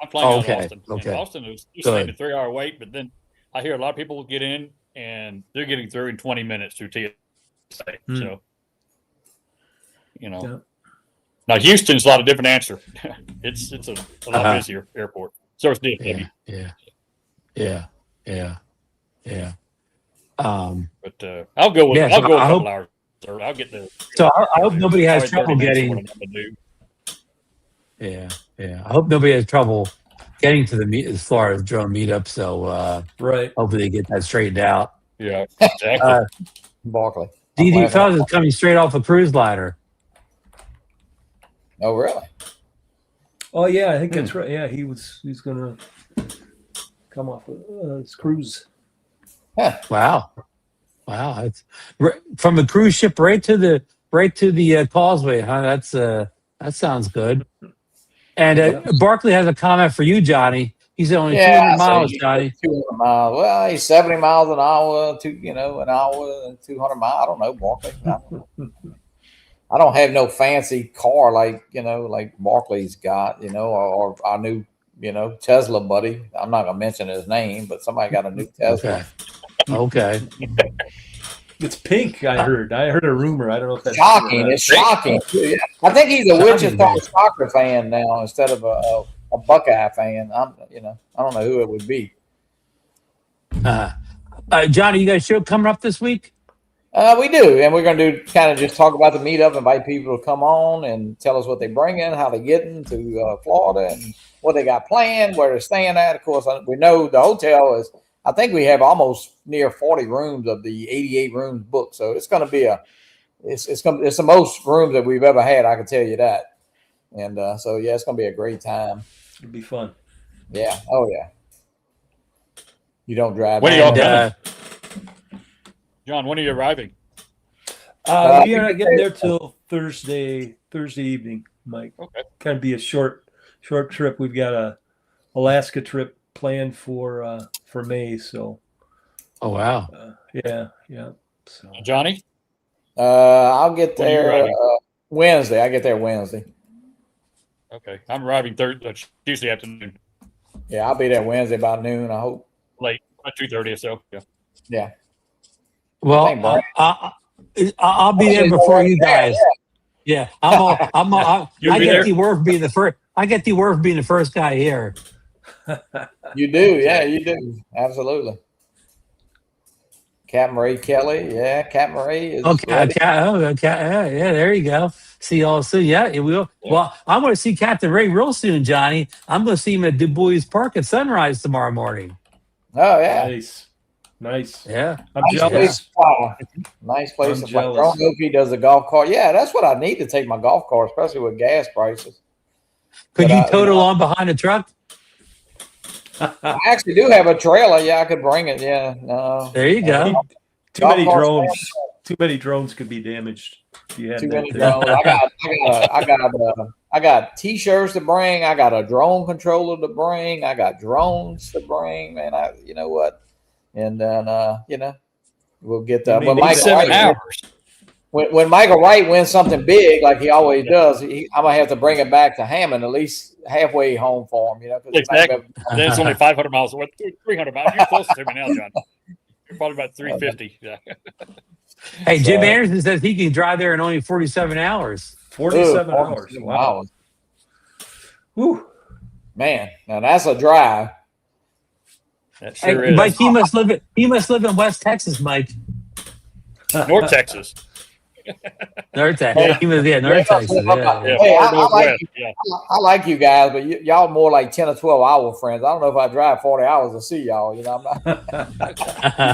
E: I'm flying out of Austin.
A: Okay.
E: And Austin is saying a 3-hour wait, but then I hear a lot of people get in and they're getting through in 20 minutes through TSA. So, you know, now Houston's a lot of different answer. it's a lot busier airport. So it's DFW.
A: Yeah.
E: But I'll go with a couple hours. Or I'll get the.
A: So I hope nobody has trouble getting. Yeah. I hope nobody has trouble getting to as far as drone meetup. So
D: right.
A: Hopefully they get that straightened out.
E: Yeah, exactly.
C: Barkley.
A: DD Fells is coming straight off a cruise liner.
C: Oh, really?
D: Oh, yeah, I think that's right. Yeah, he's going to come off his cruise.
C: Huh.
A: Wow, it's from the cruise ship right to the causeway, huh? That sounds good. And Barkley has a comment for you, Johnny. He's only 200 miles, Johnny.
C: 200 miles. Well, he's 70 miles an hour. An hour and 200 miles. I don't know, Barkley. I don't have no fancy car like Barkley's got, or our new, Tesla buddy. I'm not gonna mention his name, but somebody got a new Tesla.
A: Okay.
D: It's pink. I heard a rumor. I don't know if that's
C: shocking. It's shocking. Yeah. I think he's a Wichita soccer fan now instead of a Buckeye fan. I don't know who it would be.
A: Johnny, you guys show coming up this week?
C: We do, and we're going to kind of just talk about the meetup, invite people to come on and tell us what they bring in, how they get into Florida, and what they got planned, where they're staying at. Of course, we know the hotel is. I think we have almost near 40 rooms of the 88 rooms booked, so it's going to be it's the most rooms that we've ever had. I can tell you that, and so yeah, it's going to be a great time.
D: It'll be fun.
C: Yeah. Oh yeah. You don't drive.
E: When are y'all coming? John, when are you arriving?
D: We are not getting there till Thursday evening, Mike. Okay. Kind of be a short trip. We've got a Alaska trip planned for May. So.
A: Oh wow.
D: Yeah.
E: So. Johnny?
C: I'll get there Wednesday. I get there Wednesday.
E: Okay, I'm arriving Tuesday afternoon.
C: Yeah, I'll be there Wednesday by noon. I hope.
E: Late, 2:30 or so. Yeah.
C: Yeah.
A: Well, I'll be there before you guys. Yeah, I get the word being the first. I get the word being the first guy here.
C: You do, yeah, you do, absolutely. Captain Ray Kelly, yeah, Captain Ray is.
A: Okay, yeah, there you go. See y'all soon. Yeah, it will. Yeah. Well, I'm going to see Captain Ray real soon, Johnny. I'm going to see him at Du Bois Park at sunrise tomorrow morning.
C: Oh yeah,
D: nice.
A: Yeah,
C: I'm jealous. Nice place to fly. I don't know if he does a golf cart. Yeah, that's what I need to take my golf cart, especially with gas prices.
A: Could you tote along behind the truck?
C: I actually do have a trailer. Yeah, I could bring it. Yeah, no.
A: There you go.
D: Too many drones. Too many drones could be damaged.
C: Too many drones. I got T-shirts to bring. I got a drone controller to bring. I got drones to bring. Man, you know what? And then we'll get that. When Michael Wright wins something big like he always does, I'm gonna have to bring it back to Hammond at least halfway home for him.
E: Exactly. That's only 500 miles away. 300 miles. You're close to me now, John. You're probably about 350. Yeah.
A: Hey, Jim Anderson says he can drive there in only 47 hours.
D: 47 hours.
C: 47
D: Wow.
C: hours.
D: Whew.
C: Man, now that's a drive.
E: That sure
A: Hey,
E: is.
A: Mike, he must live in West Texas, Mike.
E: North Texas.
A: North Texas. He was North Texas. Yeah.
E: Yeah,
C: Hey,
E: far
C: I like
E: northwest.
C: you.
E: Yeah.
C: I like you guys, but y'all more like 10 or 12 hour friends. I don't know if I drive 40 hours to see y'all. You know, I'm not.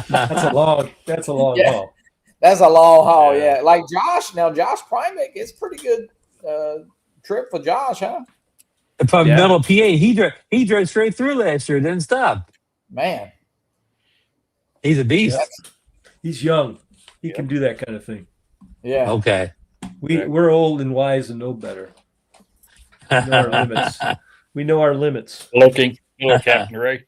D: That's a long
C: Yeah.
D: haul.
C: That's a long haul.
E: Yeah.
C: Yeah. Like Josh Primack, it's pretty good trip for Josh, huh?
A: From
D: Yeah.
A: Middle PA, he drove straight through last year, didn't stop.
C: Man.
A: He's a beast.
D: He's young. He can do that kind of thing.
C: Yeah.
A: Okay.
D: We're old and wise and know better. We know our limits. We know our limits.
E: Hello, Captain Ray.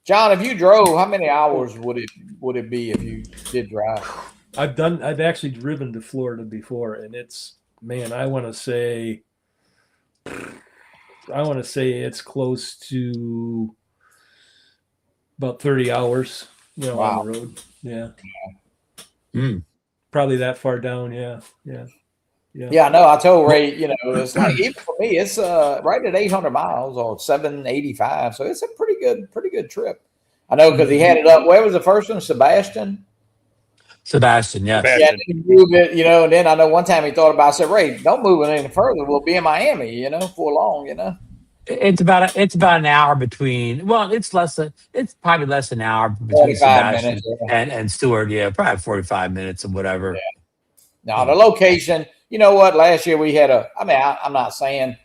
C: John, if you drove, how many hours would it be if you did drive?
D: I've actually driven to Florida before, and it's, man, I want to say it's close to about 30 hours,
C: Wow.
D: on the road. Yeah.
A: Mm.
D: Probably that far down. Yeah.
C: Yeah, I know. I told Ray, it's like, even for me, it's right at 800 miles or 785. So it's a pretty good trip. I know because he had it up. Where was the first one? Sebastian,
A: yeah.
C: yeah, he moved it, and then I know one time he thought about, I said, Ray, don't move it any further. We'll be in Miami, for long,
A: It's about an hour between. Well, it's probably less than an hour between
C: 45
A: Sebastian
C: minutes. Yeah.
A: and Stewart. Yeah, probably 45 minutes or whatever.
C: Yeah. Now the location, you know what? Last year we had I'm not saying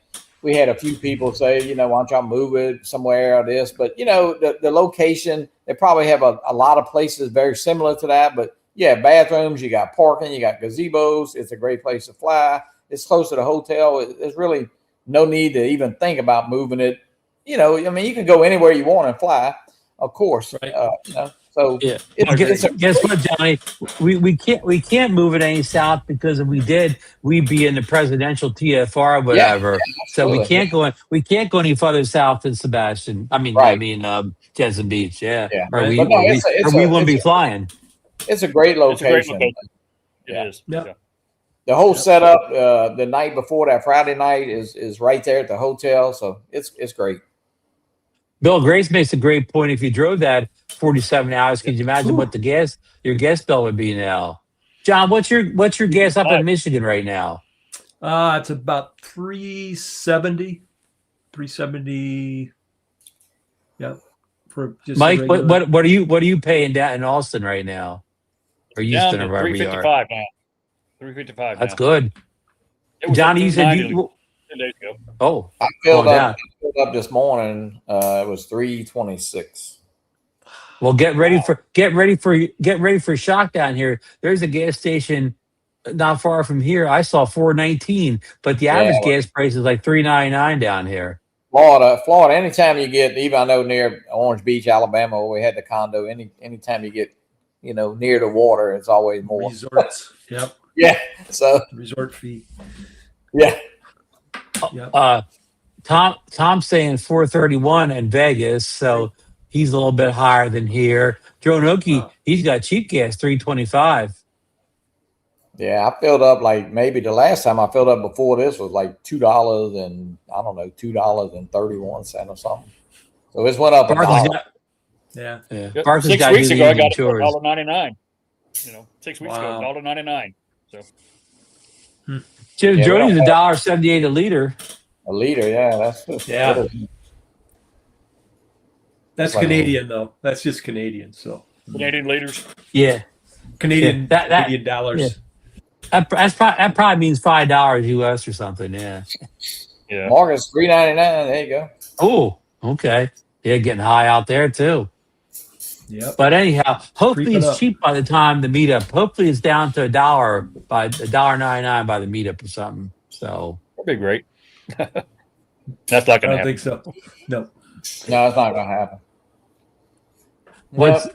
C: we had a few people say, why don't y'all move it somewhere or this, but the location, they probably have a lot of places very similar to that, but yeah, bathrooms, you got parking, you got gazebos. It's a great place to fly. It's close to the hotel. There's really no need to even think about moving it. You can go anywhere you want and fly, of course.
D: Right.
C: So
A: Yeah.
C: it's
A: Guess what, Johnny? We can't move it any south because if we did, we'd be in the presidential TFR or whatever. So we can't go any further south than Sebastian. Jensen Beach. Yeah.
C: Yeah.
A: Or we
C: But
A: we wouldn't be flying.
C: It's a great location.
E: It
C: Yeah.
E: is.
D: Yep.
E: Yeah.
C: The whole setup the night before that Friday night is right there at the hotel, so it's great.
A: Bill Grace makes a great point. If you drove that 47 hours, can you imagine what your gas bill would be now? John, what's your gas up in Michigan right now?
D: It's about 370. Yeah. For just
A: Mike, what are you paying down in Austin right now? Or Houston
E: Down
A: or
E: to
A: wherever you are?
E: 355 now. 355.
A: That's
E: now.
A: good.
E: It was
A: Johnny,
E: at
A: you said
E: 290 10 days ago.
C: I filled up this morning. It was 326.
A: Well, get ready for shock down here. There's a gas station not far from here. I saw 419, but the average gas price is like 399 down here.
C: Florida. Anytime you get, even I know near Orange Beach, Alabama, where we had the condo. Anytime you get, near the water, it's always more
D: resorts. Yep.
C: Yeah. So
D: resort fee.
C: Yeah.
D: Yep.
A: Tom's saying 431 in Vegas, so he's a little bit higher than here. Drone he's got cheap gas, 325.
C: Yeah, I filled up like maybe the last time I filled up before this was like $2 and I don't know, $2.31 or something. So it's went up a dollar.
D: Yeah.
E: 6 weeks ago I got it for $1.99. 6 weeks ago, $1.99. So
A: Jody's $1.78 a liter.
C: A liter, yeah.
D: That's Canadian though. That's just Canadian. So
E: Canadian liters.
A: Yeah.
D: Canadian dollars.
A: Yeah. That probably means $5 US or something. Yeah.
E: Yeah.
C: Marcus, $3.99. There you go.
A: Oh, okay. Yeah, getting high out there too.
D: Yeah.
A: But anyhow, hopefully it's cheap by the time the meetup. Hopefully it's down to $1 by $1.99 by the meetup or something. So
E: that'd be great. That's not gonna happen.
D: I don't think so. No,
C: it's not gonna happen.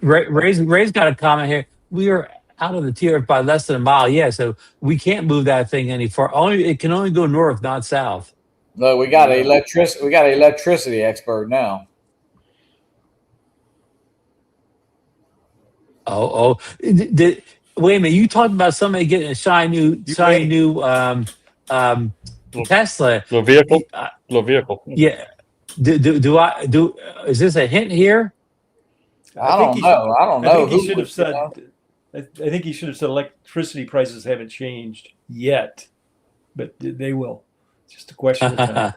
A: Ray's got a comment here. We are out of the tier by less than a mile. Yeah, so we can't move that thing any far. It can only go north, not south.
C: No, we got an electricity expert now.
A: Wait a minute. You talked about somebody getting a shiny new Tesla.
E: Little vehicle.
A: Uh,
E: Little vehicle.
A: Yeah. Is this a hint here?
C: I don't know. I don't know.
D: I think he
C: who
D: should
C: would,
D: have said. I think he should have said electricity prices haven't changed yet, but they will. It's just a question of time.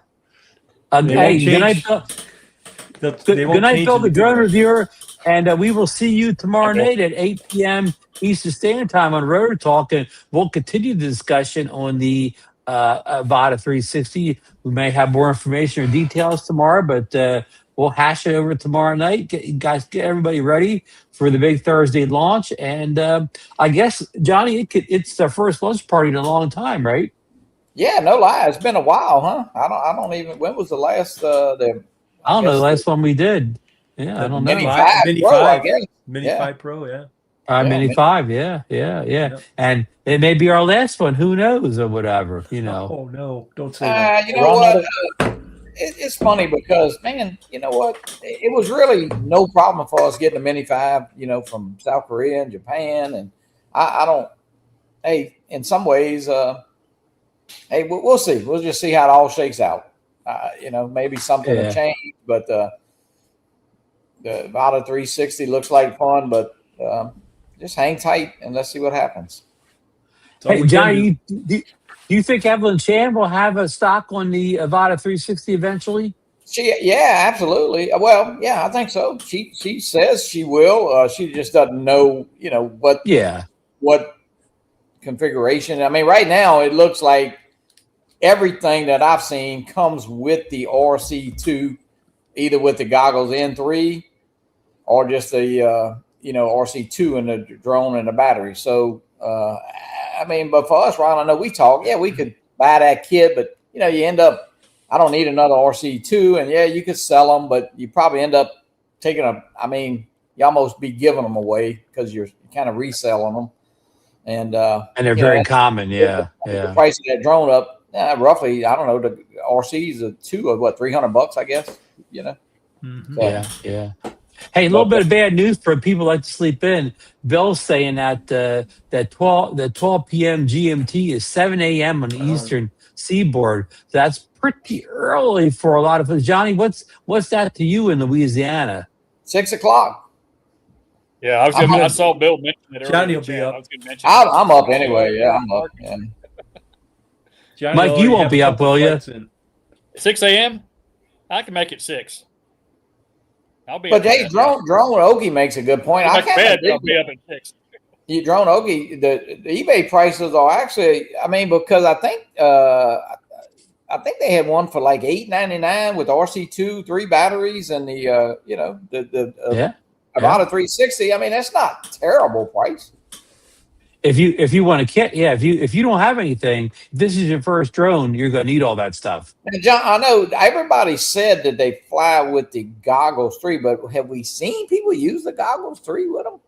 A: Okay. Good night, Phil. Good night, Phil, the drone reviewer. And we will see you tomorrow night at 8 p.m. Eastern Standard Time on Rotor Talk. And we'll continue the discussion on the Avata 360. We may have more information or details tomorrow, but we'll hash it over tomorrow night. Get everybody ready for the big Thursday launch. And I guess, Johnny, it's the first launch party in a long time, right?
C: Yeah, no lie. It's been a while, huh? I don't even. When was the last?
A: I don't know the last one we did. Yeah, I don't know.
C: Mini 5 Pro, I guess.
D: Mini 5 Pro, yeah.
A: Mini 5, yeah. And it may be our last one. Who knows or whatever, you know.
D: Oh, no. Don't say that.
C: You know what? It's funny because, man, you know what? It was really no problem for us getting a Mini 5, you know, from South Korea and Japan. And I don't, hey, in some ways, hey, we'll see. We'll just see how it all shakes out. You know, maybe something will change, but the Avata 360 looks like fun, but just hang tight and let's see what happens.
A: Hey, Johnny, do you think Evelyn Chan will have a stock on the Avata 360 eventually?
C: Yeah, absolutely. Well, yeah, I think so. She says she will. She just doesn't know, you know, what configuration. I mean, right now it looks like everything that I've seen comes with the RC2, either with the goggles N3 or just the you know, RC2 and the drone and the battery. So I mean, but for us, Ron, I know we talk. Yeah, we could buy that kit, but you know, you end up. I don't need another RC2, and yeah, you could sell them, but you probably end up taking a. I mean, you almost be giving them away because you're kind of reselling them, and
A: they're very common. Yeah.
C: The price of that drone up roughly. I don't know. The RC's a two of what $300, I guess. You know.
D: Mm-hmm.
C: So,
A: yeah. Hey, a little bit of bad news for people who like to sleep in. Bill's saying that that 12 p.m. GMT is 7 a.m. on the Eastern Seaboard. That's pretty early for a lot of us. Johnny, what's that to you in Louisiana?
C: 6 o'clock.
E: Yeah, I saw Bill mention it earlier.
D: Johnny will be up.
E: I was going to mention
C: I'm up anyway. Yeah, I'm up. Yeah.
D: Johnny,
A: Mike, you won't be up, will you?
E: 6 a.m.? I can make it 6. I'll be.
C: But hey, Drone Ogie makes a good point.
E: I can't. I'll be up at 6.
C: Drone Ogie, the eBay prices are actually. I mean, because I think they had one for like $8.99 with RC2, 3 batteries, and the you know the Avata 360. I mean, that's not a terrible price.
A: If you want a kit, if you don't have anything, if this is your first drone, you're going to need all that stuff.
C: And John, I know everybody said that they fly with the Goggles 3, but have we seen people use the Goggles 3 with them?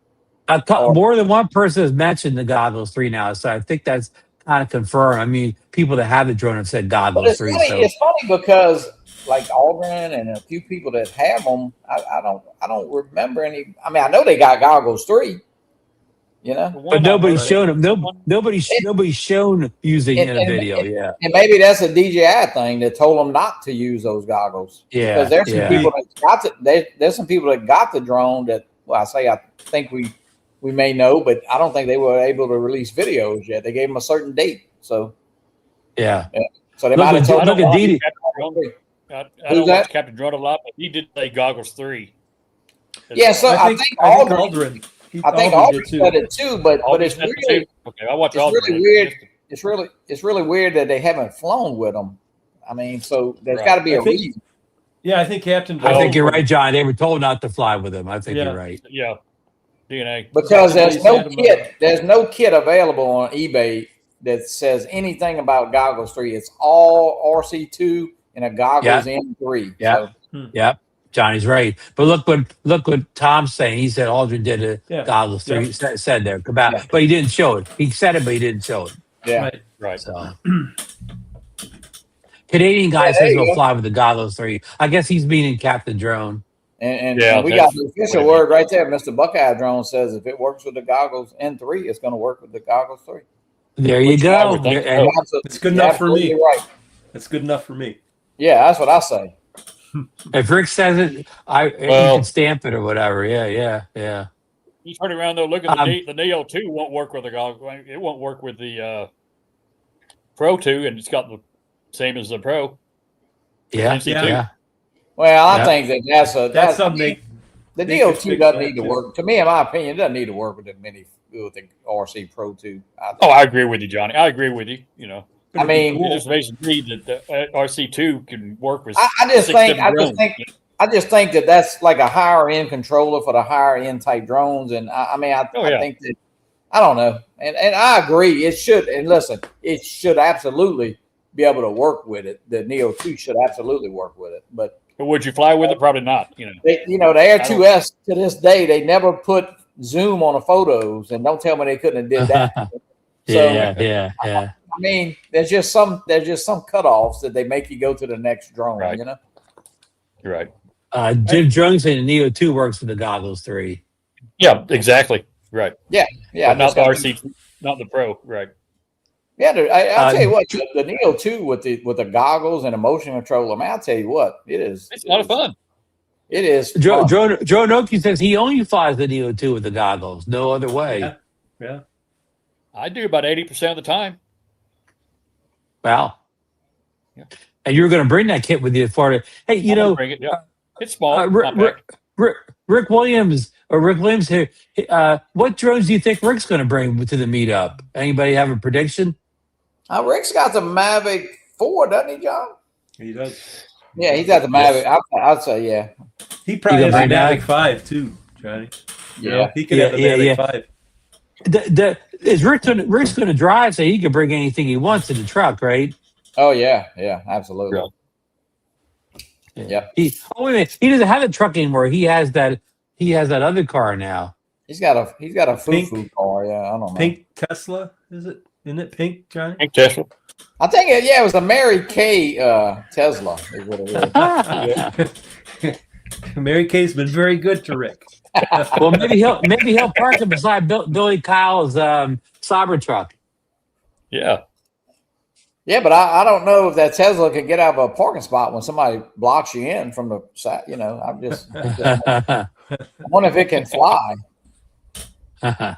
A: More than one person has mentioned the Goggles 3 now, so I think that's kind of confirmed. I mean, people that have the drone have said Goggles 3.
C: It's funny because like Aldrin and a few people that have them, I don't remember any. I mean, I know they got Goggles 3. You know,
A: but nobody's shown them. Nobody's shown using in a video.
C: And maybe that's a DJI thing that told them not to use those goggles.
A: Yeah,
C: because there's some people that got there's some people that got the drone that. Well, I think we may know, but I don't think they were able to release videos yet. They gave them a certain date, so So they might have told.
E: I don't watch Captain Drone a lot, but he did say Goggles 3.
C: Yeah, so I think Aldrin. I think Aldrin said it too, but it's really
E: okay. I watch
C: Aldrin. Really weird. It's really weird that they haven't flown with them. I mean, so there's got to be a reason.
D: Yeah, I think Captain.
A: I think you're right, John. They were told not to fly with him. I think you're right.
E: Yeah, DNA.
C: Because there's no kit. There's no kit available on eBay that says anything about Goggles 3. It's all RC2 and a Goggles M3.
A: Yeah. Yep. Johnny's right, but look what Tom's saying. He said Aldrin did a Goggles 3. He said there, but he didn't show it. He said it, but he didn't show it.
C: Yeah,
E: right.
A: So Canadian guy says he'll fly with the Goggles 3. I guess he's meaning Captain Drone.
C: And we got the official word right there. Mr. Buckeye Drone says if it works with the Goggles N3, it's going to work with the Goggles 3.
A: There you
E: I
A: go.
E: would think
A: And
D: It's good enough for me.
C: Absolutely right.
D: That's good enough for me.
C: Yeah, that's what I say.
A: if Rick says it, you can stamp it or whatever. Yeah.
E: You turn around though, look at the Neo 2 won't work with the goggles. It won't work with the Pro 2, and it's got the same as the Pro.
A: Yeah.
C: Well, I think that's
D: something.
C: The Neo 2 doesn't need to work. To me, in my opinion, it doesn't need to work with the Mini, with the RC Pro 2.
E: I agree with you, Johnny. I agree with you. You know,
C: I mean,
E: it just makes me that the RC2 can work with.
C: I just think that that's like a higher end controller for the higher end type drones, and I think that I don't know, and I agree it should. And listen, it should absolutely be able to work with it. The Neo 2 should absolutely work with it, but
E: would you fly with it? Probably not. You know,
C: the Air 2S to this day they never put zoom on the photos, and don't tell me they couldn't have did that.
A: Yeah.
C: I mean, there's just some cutoffs that they make you go to the next drone.
E: Right.
C: You know,
E: you're right.
A: Jim Drunk saying the Neo 2 works with the goggles 3.
E: Yeah, exactly. Right.
C: Yeah.
E: But not the RC, not the Pro. Right.
C: Yeah, I'll tell you what, the Neo 2 with the goggles and the motion controller, man, I'll tell you what, it's a lot of fun. It is.
A: Joe Noki says he only flies the Neo 2 with the goggles. No other way.
D: Yeah.
E: I do about 80% of the time.
A: Wow.
E: Yeah.
A: And you're going to bring that kit with you to Florida. Hey,
E: bring it, it's small.
A: Rick Williams here. What drones do you think Rick's going to bring to the meetup? Anybody have a prediction?
C: Rick's got the Mavic 4, doesn't he, John?
D: He does.
C: Yeah, he's got the Mavic. I'd say, yeah.
D: He probably has a Mavic 5 too, Johnny.
C: Yeah,
D: he could have the Mavic 5.
A: Is Rick's going to drive, so he can bring anything he wants in the truck, right?
C: Oh yeah, absolutely.
A: Yeah. Wait a minute. He doesn't have a truck anymore. He has that other car now.
C: He's got a foo-foo car. Yeah, I don't know.
D: Pink Tesla, is it? Isn't it pink, Johnny?
E: Pink Tesla.
C: I think it was a Mary Kay Tesla. Is what it is.
D: Mary Kay's been very good to Rick.
A: Well, maybe he'll park it beside Billy Kyle's Cybertruck.
E: Yeah.
C: Yeah, but I don't know if that Tesla can get out of a parking spot when somebody blocks you in from the side. You know, I'm just I wonder if it can fly. No,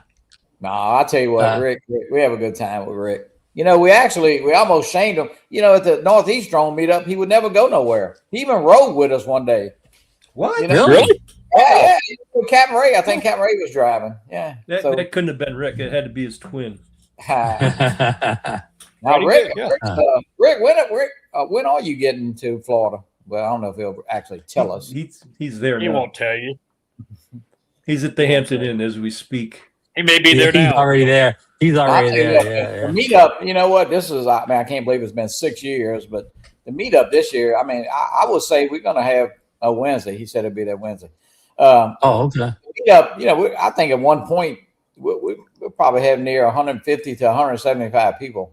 C: I'll tell you what, Rick, we have a good time with Rick. You know, we almost shamed him. You know, at the Northeast Drone meetup, he would never go nowhere. He even rode with us one day.
D: What?
C: You know?
E: Really?
C: Yeah. Captain Ray. I think Captain Ray was driving. Yeah.
D: That couldn't have been Rick. It had to be his twin.
C: Now, Rick, when are you getting to Florida? Well, I don't know if he'll actually tell us.
D: He's there now.
E: He won't tell you.
D: He's at the Hampton Inn as we speak.
E: He may be there now.
A: He's already there. He's already there.
C: The meetup, you know what? This is, I can't believe it's been 6 years, but the meetup this year, I would say we're going to have a Wednesday. He said it'd be that Wednesday.
A: Okay.
C: Meetup, I think at one point we'll probably have near 150 to 175 people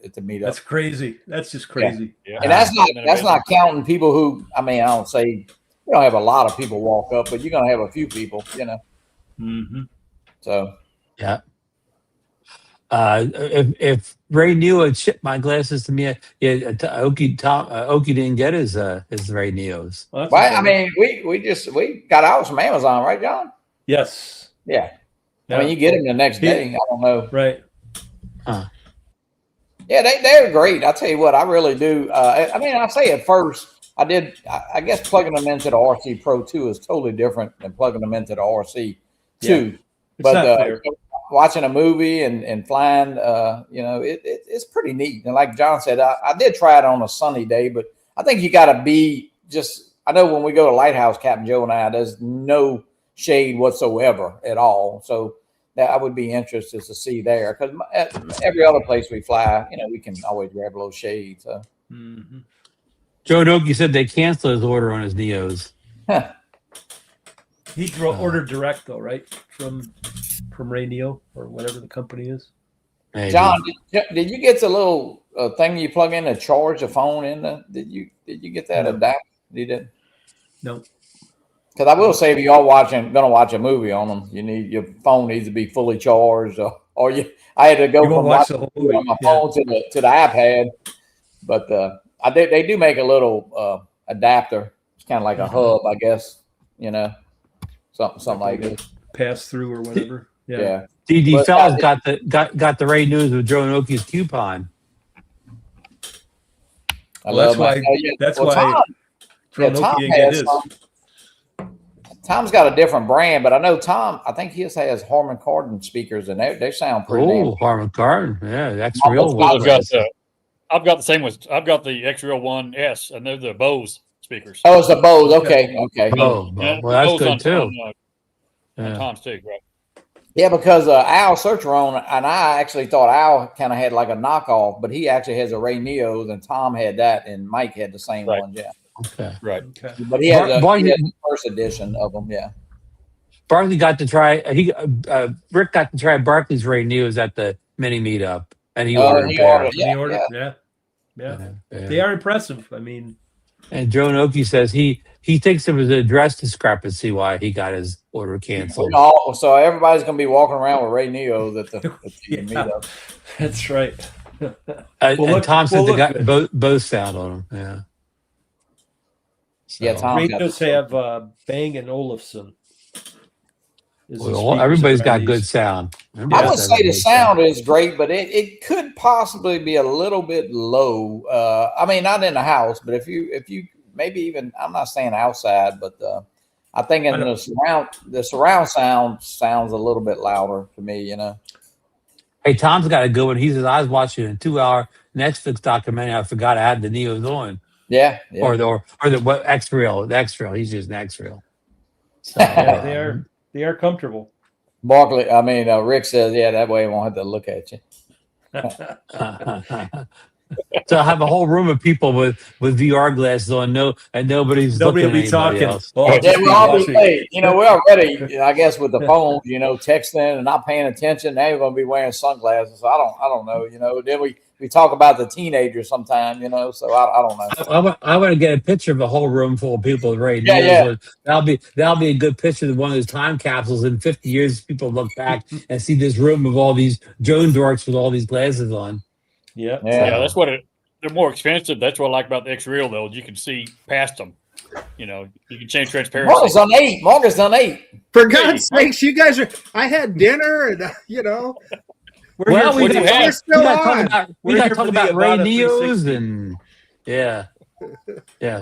C: at the meetup.
D: That's crazy. That's just crazy.
C: Yeah. And that's not counting people who, I don't say we don't have a lot of people walk up, but you're going to have a few people, you know.
D: Mm-hmm.
C: So
A: yeah. If Ray Neo had shipped my glasses to me, Oki didn't get his Ray Neos.
C: Well, we got ours from Amazon, right, John?
D: Yes.
C: Yeah. You get them the next day. I don't know.
D: Right.
C: Yeah, they're great. I tell you what, I really do. I say at first I guess plugging them into the RC Pro 2 is totally different than plugging them into the RC 2. But watching a movie and flying, it's pretty neat. And like John said, I did try it on a sunny day, but I think you got to be I know when we go to Lighthouse, Captain Joe and I, there's no shade whatsoever at all. So that I would be interested to see there, because every other place we fly, we can always grab a little shade. So.
D: Mm-hmm.
A: Joe Noki said they canceled his order on his Neos.
D: He ordered direct though, right? From Ray Neo or whatever the company is.
A: Maybe.
C: John, did you get the little thing you plug in to charge the phone in? Did you get that adapter? You did?
D: No.
C: Because I will say, if you are going to watch a movie on them, your phone needs to be fully charged, or or I had to go
D: You won't
C: from
D: watch the
C: watching
D: whole movie.
C: on my phone to the iPad. But they do make a little adapter. It's kind of like a hub, I guess. Something like this.
D: Pass through or whatever.
C: Yeah.
A: DD Fellas got the Ray News with DroneOki's coupon.
D: That's why
C: Tom has Tom's got a different brand, but I know Tom. I think his has Harman Kardon speakers, and they sound pretty.
A: Oh, Harman Kardon, yeah, that's real.
E: I've got the same ones. I've got the X-Real1S, and they're the Bose speakers.
C: Oh, it's the Bose. Okay.
A: Oh, well, that's good too.
E: On Tom's too, right?
C: Yeah, because Al Searcheron, and I actually thought Al kind of had like a knockoff, but he actually has a Ray Neos, and Tom had that, and Mike had the same one. Yeah.
A: Okay.
E: Right.
D: Okay.
C: But he has the first edition of them. Yeah.
A: Barkley got to try. Rick got to try Barkley's Ray Neos at the mini meetup, and he ordered.
D: Yeah. They are impressive. I mean,
A: and DroneOki says he thinks it was an address discrepancy why he got his order canceled.
C: So everybody's going to be walking around with Ray Neos at the meetup.
D: That's right.
A: And Tom said they got both sound on them. Yeah.
C: So, Tom
D: radios have Bang and Olufsen.
A: Well, everybody's got good sound.
C: I would say the sound is great, but it could possibly be a little bit low. I mean, not in the house, but if you maybe even, I'm not saying outside, but I think in the surround sound sounds a little bit louder to me.
A: Hey, Tom's got a good one. He says I was watching a 2-hour Netflix documentary. I forgot I had the Neos on.
C: Yeah.
A: Or the X-Real. The X-Real. He's using X-Real. So,
D: they are comfortable.
C: Rick says, yeah, that way I won't have to look at you.
A: So I have a whole room of people with VR glasses on, and nobody will be talking. Else.
C: We're already, I guess, with the phones, texting and not paying attention. Now you're going to be wearing sunglasses. So I don't know. Then we talk about the teenagers sometime, So I don't know.
A: I want to get a picture of a whole room full of people right now.
C: Yeah.
A: That'll be a good picture of one of those time capsules. In 50 years, people look back and see this room of all these drone dorks with all these glasses on.
E: Yeah. That's what they're more expensive. That's what I like about the X-Real, though. You can see past them. You can change transparency.
C: Marcus on 8.
F: For God's sakes, you guys I had dinner and
A: we got to talk about Ray Neos and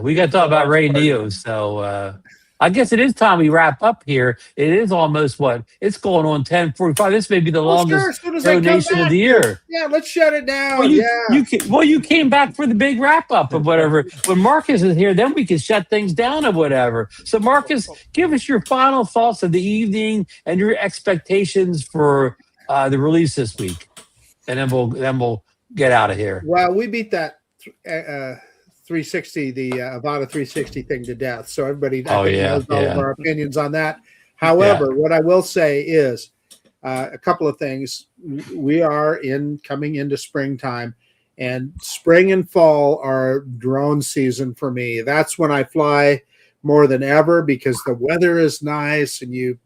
A: we got to talk about Ray Neos. So I guess it is time we wrap up here. It is almost it's going on 10:45. This may be the longest donation of the year.
F: Yeah, let's shut it down.
A: You came back for the big wrap up of whatever. When Marcus is here, then we can shut things down or whatever. So Marcus, give us your final thoughts of the evening and your expectations for the release this week, and then we'll get out of here.
F: Well, we beat that 360, the Avata 360 thing to death. So everybody knows all of our opinions on that. However, what I will say is a couple of things. We are coming into springtime, and spring and fall are drone season for me. That's when I fly more than ever because the weather is nice, and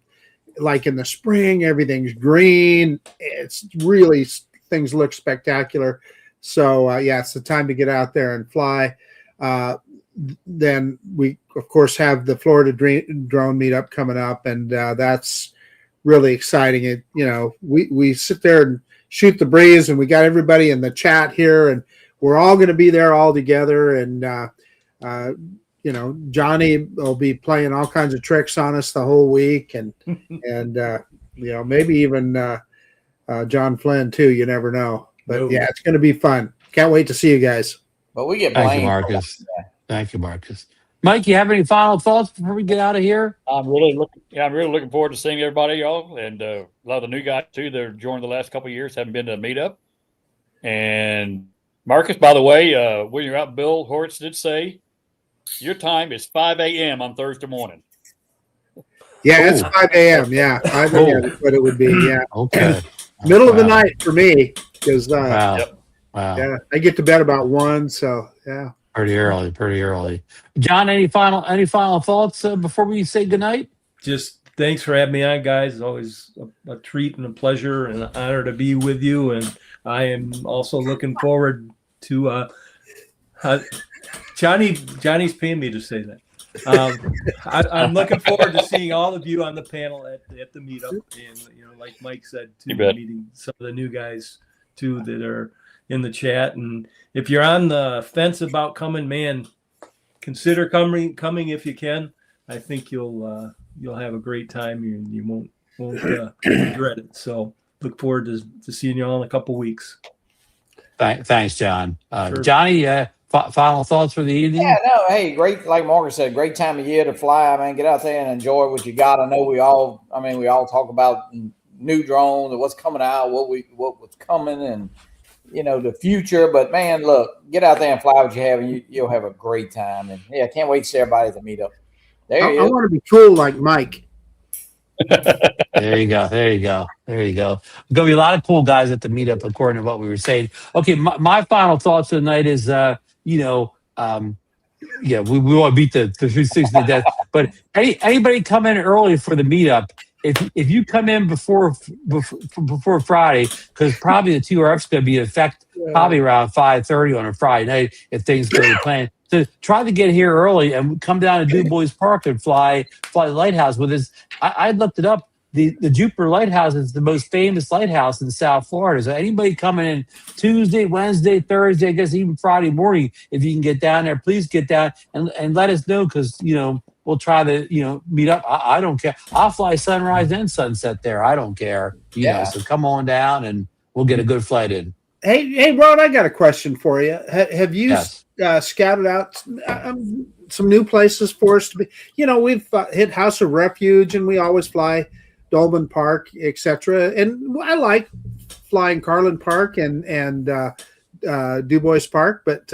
F: like in the spring, everything's green. It's really, things look spectacular. So it's the time to get out there and fly. Then we, of course, have the Florida drone meetup coming up, and that's really exciting. We sit there and shoot the breeze, and we got everybody in the chat here, and we're all going to be there all together. And Johnny will be playing all kinds of tricks on us the whole week, and maybe even John Flynn too. You never know, but it's going to be fun. Can't wait to see you guys.
C: But we get blamed.
A: Thank you, Marcus. Thank you, Marcus. Mike, you have any final thoughts before we get out of here?
E: I'm really looking forward to seeing everybody, y'all, and a lot of the new guys too. They're joined the last couple of years, haven't been to a meetup. And Marcus, by the way, when you're out, Bill Hortz did say your time is 5 a.m. on Thursday morning.
F: Yeah, it's 5 a.m. Yeah, 5 a.m. is what it would be. Yeah.
A: Okay.
F: Middle of the night for me because
A: Wow.
F: Yeah, I get to bed about 1. So yeah.
A: Pretty early. John, any final thoughts before we say goodnight?
D: Just thanks for having me on, guys. It's always a treat and a pleasure and an honor to be with you. And I am also looking forward to Johnny's paying me to say that. I'm looking forward to seeing all of you on the panel at the meetup, and like Mike said, too, meeting some of the new guys too that are in the chat. And if you're on the fence about coming, man, consider coming if you can. I think you'll have a great time. You won't regret it. So look forward to seeing you all in a couple weeks.
A: Thanks, John.
D: Sure.
A: Johnny, final thoughts for the evening?
C: Yeah, no, hey, great. Like Marcus said, great time of year to fly, man. Get out there and enjoy what you got. I know we all talk about new drones and what's coming out, what's coming, and the future. But man, look, get out there and fly what you have, and you'll have a great time. And yeah, I can't wait to see everybody at the meetup.
F: I want to be cool like Mike.
A: There you go. There's going to be a lot of cool guys at the meetup, according to what we were saying. Okay, my final thoughts tonight is, we want to beat the 360 to death. But anybody come in early for the meetup, if you come in before Friday, because probably the TRF is going to be in effect probably around 5:30 on a Friday night if things go to plan. So try to get here early and come down to Du Bois Park and fly the lighthouse with us. I looked it up. The Jupiter Lighthouse is the most famous lighthouse in South Florida. So anybody coming in Tuesday, Wednesday, Thursday, I guess even Friday morning, if you can get down there, please get down and let us know, because we'll try to meet up. I don't care. I'll fly sunrise and sunset there. I don't care. So come on down and we'll get a good flight in.
F: Hey, Ron, I got a question for you. Have you scouted out some new places for us to be? We've hit House of Refuge, and we always fly Dolman Park, etc. And I like flying Carlin Park and Du Bois Park, but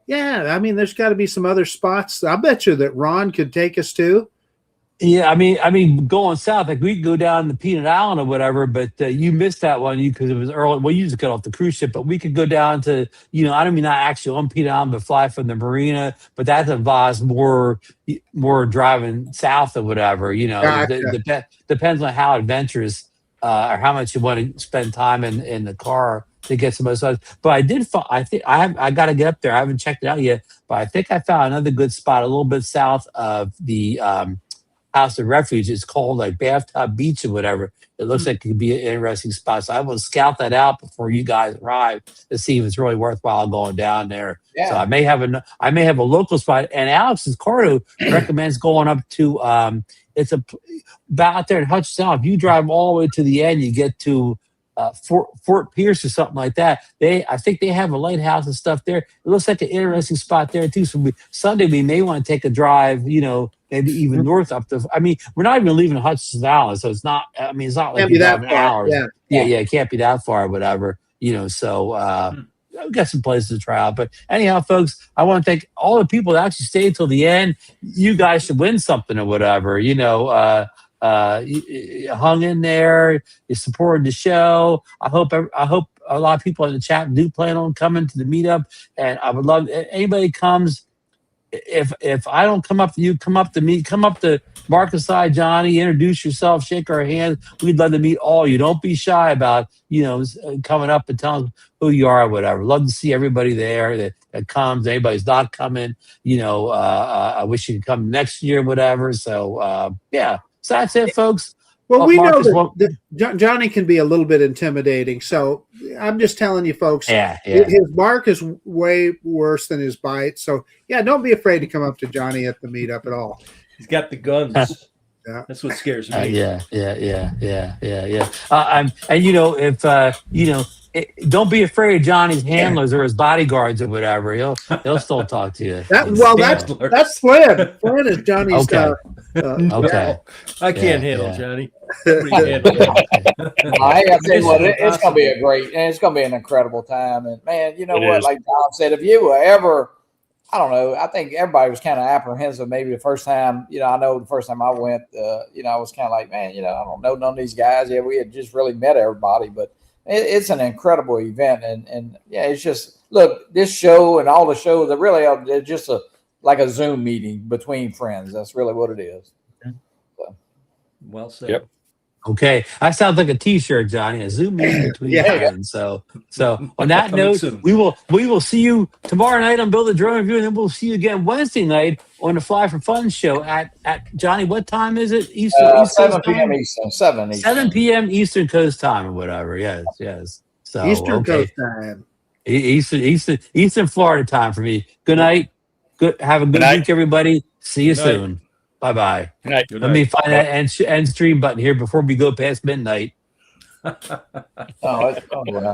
F: there's got to be some other spots. I bet you that Ron could take us to.
A: Yeah, I mean, going south, like we could go down to Peanut Island or whatever, but you missed that one because it was early. Well, you just got off the cruise ship, but we could go down to, I don't mean not actually on Peanut Island, but fly from the marina. But that involves more driving south or whatever. Depends on how adventurous or how much you want to spend time in the car to get some of those. But I got to get up there. I haven't checked it out yet, but I think I found another good spot a little bit south of the House of Refuge. It's called like Bathtub Beach or whatever. It looks like it could be an interesting spot. So I will scout that out before you guys arrive to see if it's really worthwhile going down there. Yeah. So I may have a local spot. And Alex Escardo recommends going up to it's about out there in Hutch Sound. If you drive all the way to the end, you get to Fort Pierce or something like that. I think they have a lighthouse and stuff there. It looks like an interesting spot there too. So Sunday we may want to take a drive, maybe even north up to. We're not even leaving Hutchinson Island, so it's not. It's not like you're driving hours. Yeah, it can't be that far, or whatever. So we've got some places to try out. But anyhow, folks, I want to thank all the people that actually stayed until the end. You guys should win something or whatever. You hung in there. You supported the show. I hope a lot of people in the chat do plan on coming to the meetup, and I would love anybody comes. If I don't come up to you, come up to me. Come up to Marcus, Johnny. Introduce yourself. Shake our hands. We'd love to meet all you. Don't be shy about coming up and telling us who you are or whatever. Love to see everybody there that comes. Anybody's not coming, I wish you could come next year, whatever. So So that's it, folks.
F: Well, we Marcus, know that Johnny can be a little bit intimidating. So I'm just telling you, folks, his bark is way worse than his bite. So, don't be afraid to come up to Johnny at the meetup at all.
D: He's got the guns. That's what scares me.
A: Don't be afraid of Johnny's handlers or his bodyguards or whatever. He'll still talk to you.
F: That's Flynn. Flynn is Johnny's.
A: Okay.
D: I can't handle Johnny.
C: I tell you what, it's gonna be it's gonna be an incredible time. And man, what? Like Tom said, if you were ever, I don't know, I think everybody was kind of apprehensive. Maybe the first time, I know the first time I went, I was kind of like, man, I don't know none of these guys. Yeah, we had just really met everybody, but it's an incredible event, and it's just look, this show and all the shows that really are, they're just like a Zoom meeting between friends. That's really what it is. So.
D: Well said.
E: Yep.
A: Okay, that sounds like a T-shirt, Johnny. A zoom in between
F: Yeah.
A: friends. So on that
D: Coming
A: note,
D: soon.
A: we will see you tomorrow night on Build a Drone Review, and then we'll see you again Wednesday night on the Fly for Fun show at Johnny. What time is it? Eastern
C: 7 p.m.
A: time?
C: Eastern. 7 Eastern.
A: 7 p.m. Eastern Coast time or whatever. Yes. So
F: Eastern
A: okay.
F: Coast time.
A: Eastern Florida time for me. Good night. Have a good
E: night.
A: week, everybody. See you
D: Good night.
A: soon. Bye bye.
E: Good night.
D: Good
A: Let me
D: night.
A: find that end stream button here before we go past midnight.
C: Oh, that's, oh, yeah.